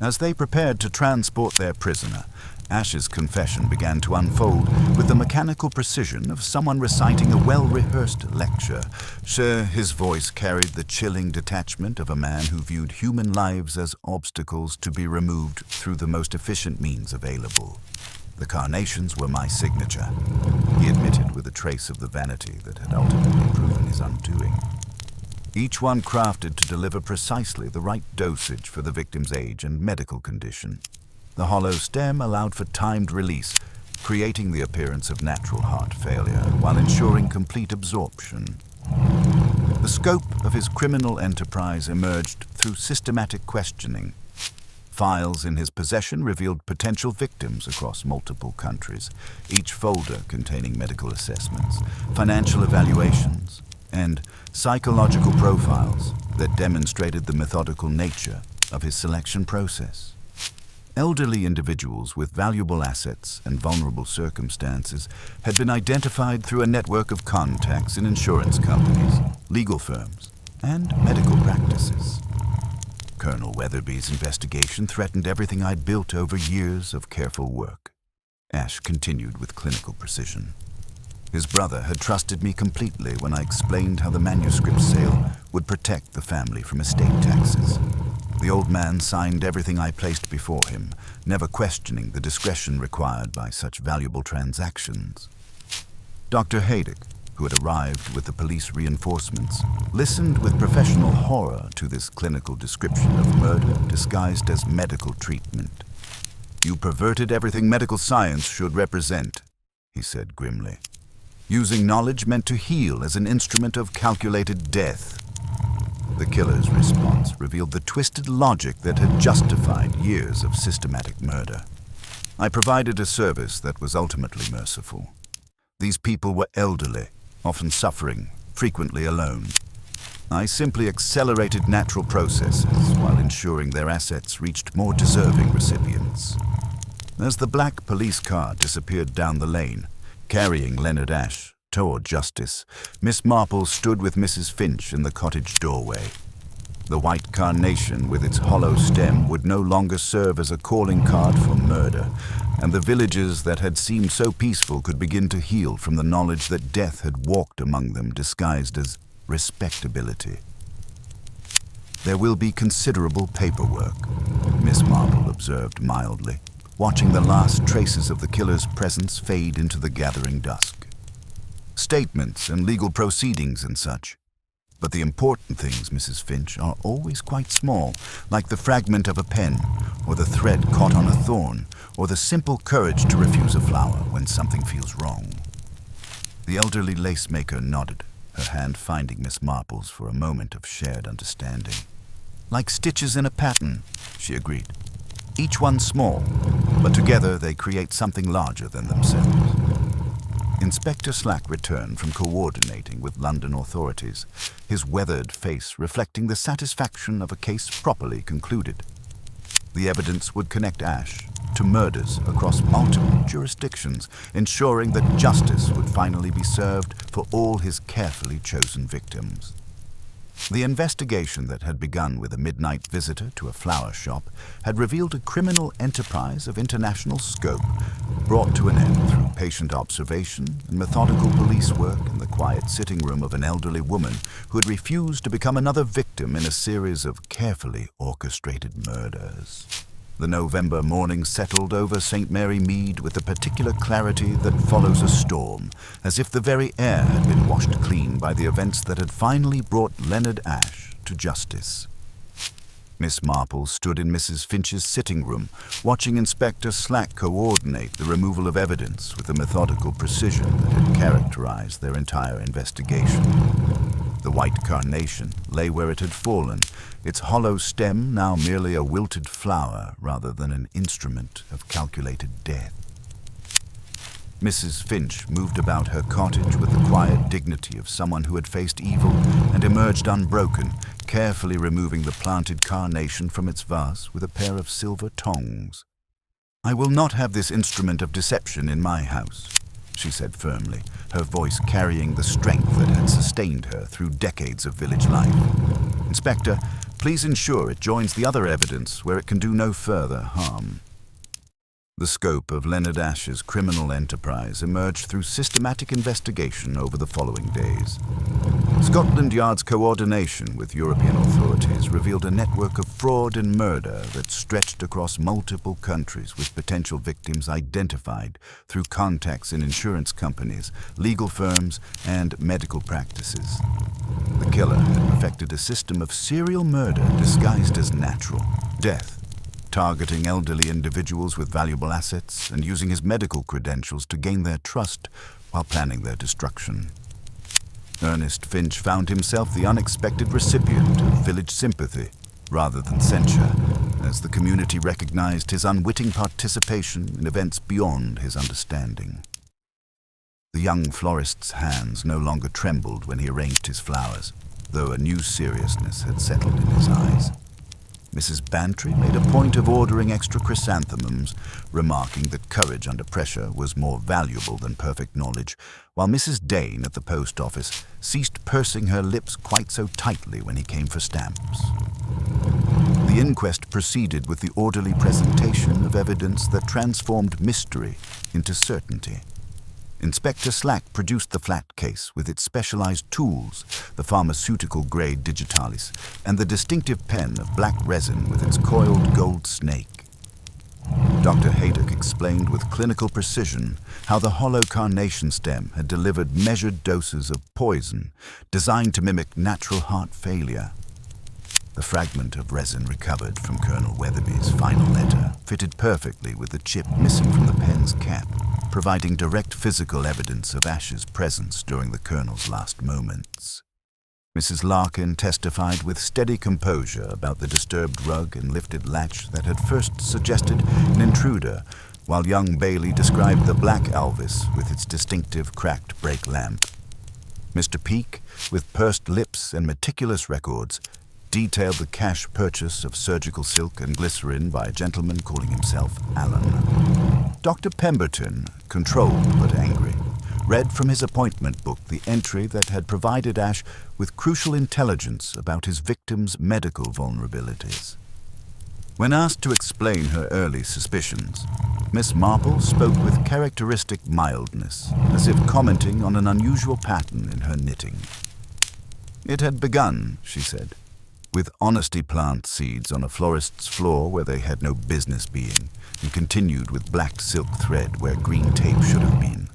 As they prepared to transport their prisoner, Ash's confession began to unfold with the mechanical precision of someone reciting a well-rehearsed lecture. Sure, his voice carried the chilling detachment of a man who viewed human lives as obstacles to be removed through the most efficient means available. "The carnations were my signature," he admitted with a trace of the vanity that had ultimately proven his undoing. "Each one crafted to deliver precisely the right dosage for the victim's age and medical condition. The hollow stem allowed for timed release, creating the appearance of natural heart failure while ensuring complete absorption. The scope of his criminal enterprise emerged through systematic questioning. Files in his possession revealed potential victims across multiple countries, each folder containing medical assessments, financial evaluations, and psychological profiles that demonstrated the methodical nature of his selection process. Elderly individuals with valuable assets and vulnerable circumstances had been identified through a network of contacts in insurance companies, legal firms, and medical practices. Colonel Weatherby's investigation threatened everything I'd built over years of careful work. Ash continued with clinical precision. His brother had trusted me completely when I explained how the manuscript sale would protect the family from estate taxes. The old man signed everything I placed before him, never questioning the discretion required by such valuable transactions. Dr. Haydick, who had arrived with the police reinforcements, listened with professional horror to this clinical description of murder disguised as medical treatment. "You perverted everything medical science should represent," he said grimly. "Using knowledge meant to heal as an instrument of calculated death." The killer's response revealed the twisted logic that had justified years of systematic murder. I provided a service that was ultimately merciful. These people were elderly, often suffering, frequently alone. I simply accelerated natural processes while ensuring their assets reached more deserving recipients. As the black police car disappeared down the lane, carrying Leonard Ash toward justice, Miss Marple stood with Mrs. Finch in the cottage doorway. The white carnation with its hollow stem would no longer serve as a calling card for murder, and the villages that had seemed so peaceful could begin to heal from the knowledge that death had walked among them disguised as respectability. "There will be considerable paperwork," Miss Marple observed mildly, watching the last traces of the killer's presence fade into the gathering dusk. "Statements and legal proceedings and such. But the important things, Mrs. Finch, are always quite small, like the fragment of a pen, or the thread caught on a thorn, or the simple courage to refuse a flower when something feels wrong." The elderly lace-maker nodded, her hand finding Miss Marple's for a moment of shared understanding. "Like stitches in a pattern," she agreed. "Each one small, but together they create something larger than themselves." Inspector Slack returned from coordinating with London authorities, his weathered face reflecting the satisfaction of a case properly concluded. The evidence would connect Ash to murders across multiple jurisdictions, ensuring that justice would finally be served for all his carefully chosen victims. The investigation that had begun with a midnight visitor to a flower shop had revealed a criminal enterprise of international scope, brought to an end through patient observation and methodical police work in the quiet sitting room of an elderly woman who had refused to become another victim in a series of carefully orchestrated murders. The November morning settled over St. Mary Mead with the particular clarity that follows a storm, as if the very air had been washed clean by the events that had finally brought Leonard Ash to justice. Miss Marple stood in Mrs. Finch's sitting room, watching Inspector Slack coordinate the removal of evidence with the methodical precision that had characterized their entire investigation. The white carnation lay where it had fallen, its hollow stem now merely a wilted flower rather than an instrument of calculated death. Mrs. Finch moved about her cottage with the quiet dignity of someone who had faced evil and emerged unbroken, carefully removing the planted carnation from its vase with a pair of silver tongs. "I will not have this instrument of deception in my house," she said firmly, her voice carrying the strength that had sustained her through decades of village life. "Inspector, please ensure it joins the other evidence where it can do no further harm." The scope of Leonard Ash's criminal enterprise emerged through systematic investigation over the following days. Scotland Yard's coordination with European authorities revealed a network of fraud and murder that stretched across multiple countries with potential victims identified through contacts in insurance companies, legal firms, and medical practices. The killer had perfected a system of serial murder disguised as natural death, targeting elderly individuals with valuable assets and using his medical credentials to gain their trust while planning their destruction. Ernest Finch found himself the unexpected recipient of village sympathy rather than censure, as the community recognized his unwitting participation in events beyond his understanding. The young florist's hands no longer trembled when he arranged his flowers, though a new seriousness had settled in his eyes. Mrs. Bantry made a point of ordering extra chrysanthemums, remarking that courage under pressure was more valuable than perfect knowledge, while Mrs. Dane at the post office ceased pursing her lips quite so tightly when he came for stamps. The inquest proceeded with the orderly presentation of evidence that transformed mystery into certainty. Inspector Slack produced the flat case with its specialized tools, the pharmaceutical-grade digitalis, and the distinctive pen of black resin with its coiled gold snake. Dr. Haydock explained with clinical precision how the hollow carnation stem had delivered measured doses of poison designed to mimic natural heart failure. The fragment of resin recovered from Colonel Weatherby's final letter fitted perfectly with the chip missing from the pen's cap, providing direct physical evidence of Ash's presence during the Colonel's last moments. Mrs. Larkin testified with steady composure about the disturbed rug and lifted latch that had first suggested an intruder, while young Bailey described the black Alvis with its distinctive cracked brake lamp. Mr. Peake, with pursed lips and meticulous records, detailed the cash purchase of surgical silk and glycerin by a gentleman calling himself Allen. Dr. Pemberton, controlled but angry, read from his appointment book the entry that had provided Ash with crucial intelligence about his victim's medical vulnerabilities. When asked to explain her early suspicions, Miss Marple spoke with characteristic mildness, as if commenting on an unusual pattern in her knitting. It had begun, she said, with honesty plant seeds on a florist's floor where they had no business being, and continued with black silk thread where green tape should have been.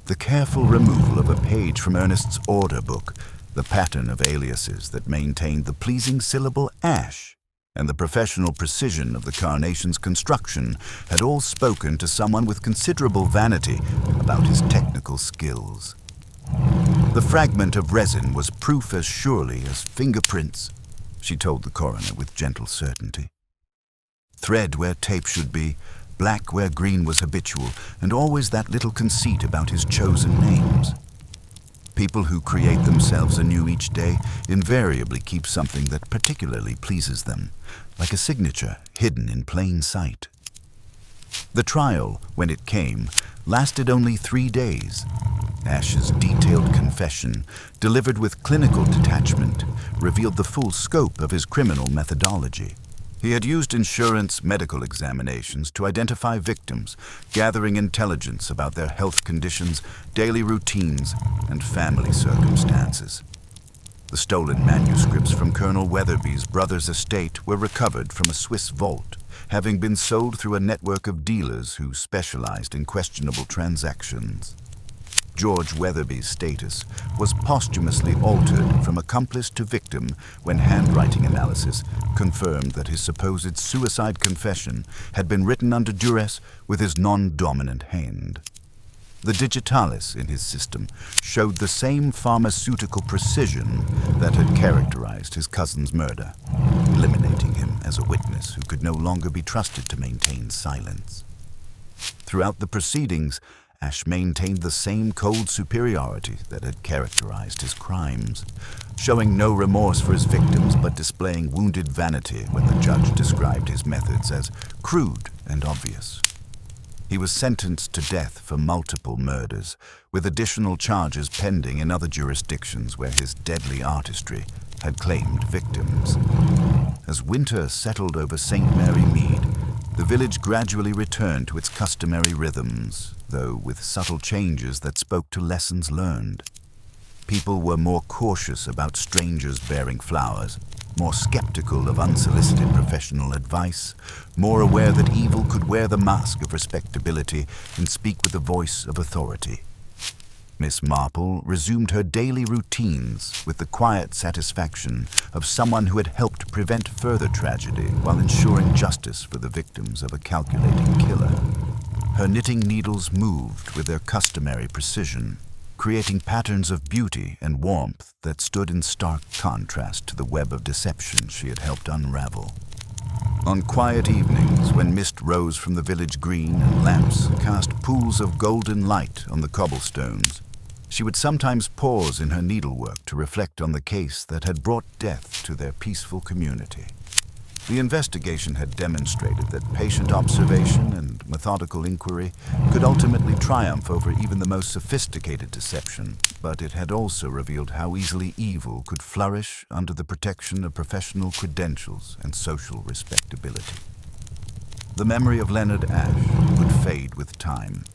The careful removal of a page from Ernest's order book, the pattern of aliases that maintained the pleasing syllable Ash, and the professional precision of the carnation's construction had all spoken to someone with considerable vanity about his technical skills. The fragment of resin was proof as surely as fingerprints, she told the coroner with gentle certainty. Thread where tape should be, black where green was habitual, and always that little conceit about his chosen names. People who create themselves anew each day invariably keep something that particularly pleases them, like a signature hidden in plain sight. The trial, when it came, lasted only 3 days. Ash's detailed confession, delivered with clinical detachment, revealed the full scope of his criminal methodology. He had used insurance medical examinations to identify victims, gathering intelligence about their health conditions, daily routines, and family circumstances. The stolen manuscripts from Colonel Weatherby's brother's estate were recovered from a Swiss vault, having been sold through a network of dealers who specialized in questionable transactions. George Weatherby's status was posthumously altered from accomplice to victim when handwriting analysis confirmed that his supposed suicide confession had been written under duress with his non-dominant hand. The digitalis in his system showed the same pharmaceutical precision that had characterized his cousin's murder, eliminating him as a witness who could no longer be trusted to maintain silence. Throughout the proceedings, Ash maintained the same cold superiority that had characterized his crimes, showing no remorse for his victims but displaying wounded vanity when the judge described his methods as crude and obvious. He was sentenced to death for multiple murders, with additional charges pending in other jurisdictions where his deadly artistry had claimed victims. As winter settled over St. Mary Mead, the village gradually returned to its customary rhythms, though with subtle changes that spoke to lessons learned. People were more cautious about strangers bearing flowers, more skeptical of unsolicited professional advice, more aware that evil could wear the mask of respectability and speak with the voice of authority. Miss Marple resumed her daily routines with the quiet satisfaction of someone who had helped prevent further tragedy while ensuring justice for the victims of a calculating killer. Her knitting needles moved with their customary precision, creating patterns of beauty and warmth that stood in stark contrast to the web of deception she had helped unravel. On quiet evenings, when mist rose from the village green and lamps cast pools of golden light on the cobblestones, she would sometimes pause in her needlework to reflect on the case that had brought death to their peaceful community. The investigation had demonstrated that patient observation and methodical inquiry could ultimately triumph over even the most sophisticated deception, but it had also revealed how easily evil could flourish under the protection of professional credentials and social respectability. The memory of Leonard Ashe would fade with time,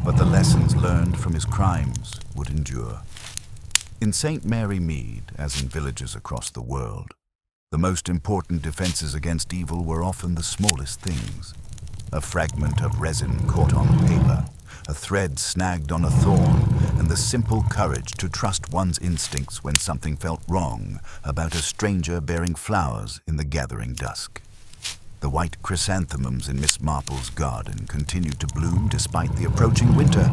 but the lessons learned from his crimes would endure. In St. Mary Mead, as in villages across the world, the most important defenses against evil were often the smallest things. A fragment of resin caught on paper, a thread snagged on a thorn, and the simple courage to trust one's instincts when something felt wrong about a stranger bearing flowers in the gathering dusk. The white chrysanthemums in Miss Marple's garden continued to bloom despite the approaching winter,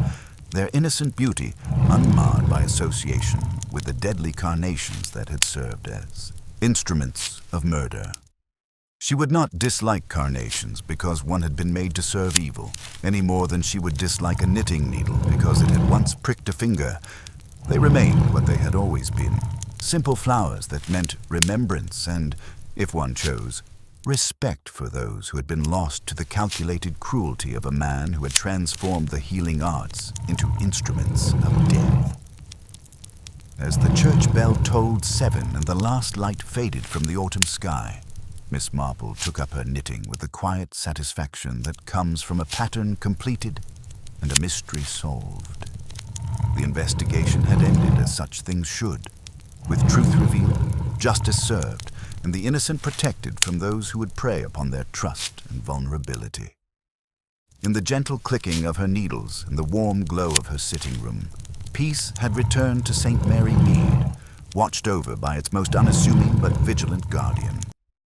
their innocent beauty unmarred by association with the deadly carnations that had served as instruments of murder. She would not dislike carnations because one had been made to serve evil, any more than she would dislike a knitting needle because it had once pricked a finger. They remained what they had always been, simple flowers that meant remembrance and, if one chose, respect for those who had been lost to the calculated cruelty of a man who had transformed the healing arts into instruments of death. As the church bell tolled 7 and the last light faded from the autumn sky, Miss Marple took up her knitting with the quiet satisfaction that comes from a pattern completed and a mystery solved. The investigation had ended as such things should, with truth revealed, justice served, and the innocent protected from those who would prey upon their trust and vulnerability. In the gentle clicking of her needles and the warm glow of her sitting room, peace had returned to St. Mary Mead, watched over by its most unassuming but vigilant guardian.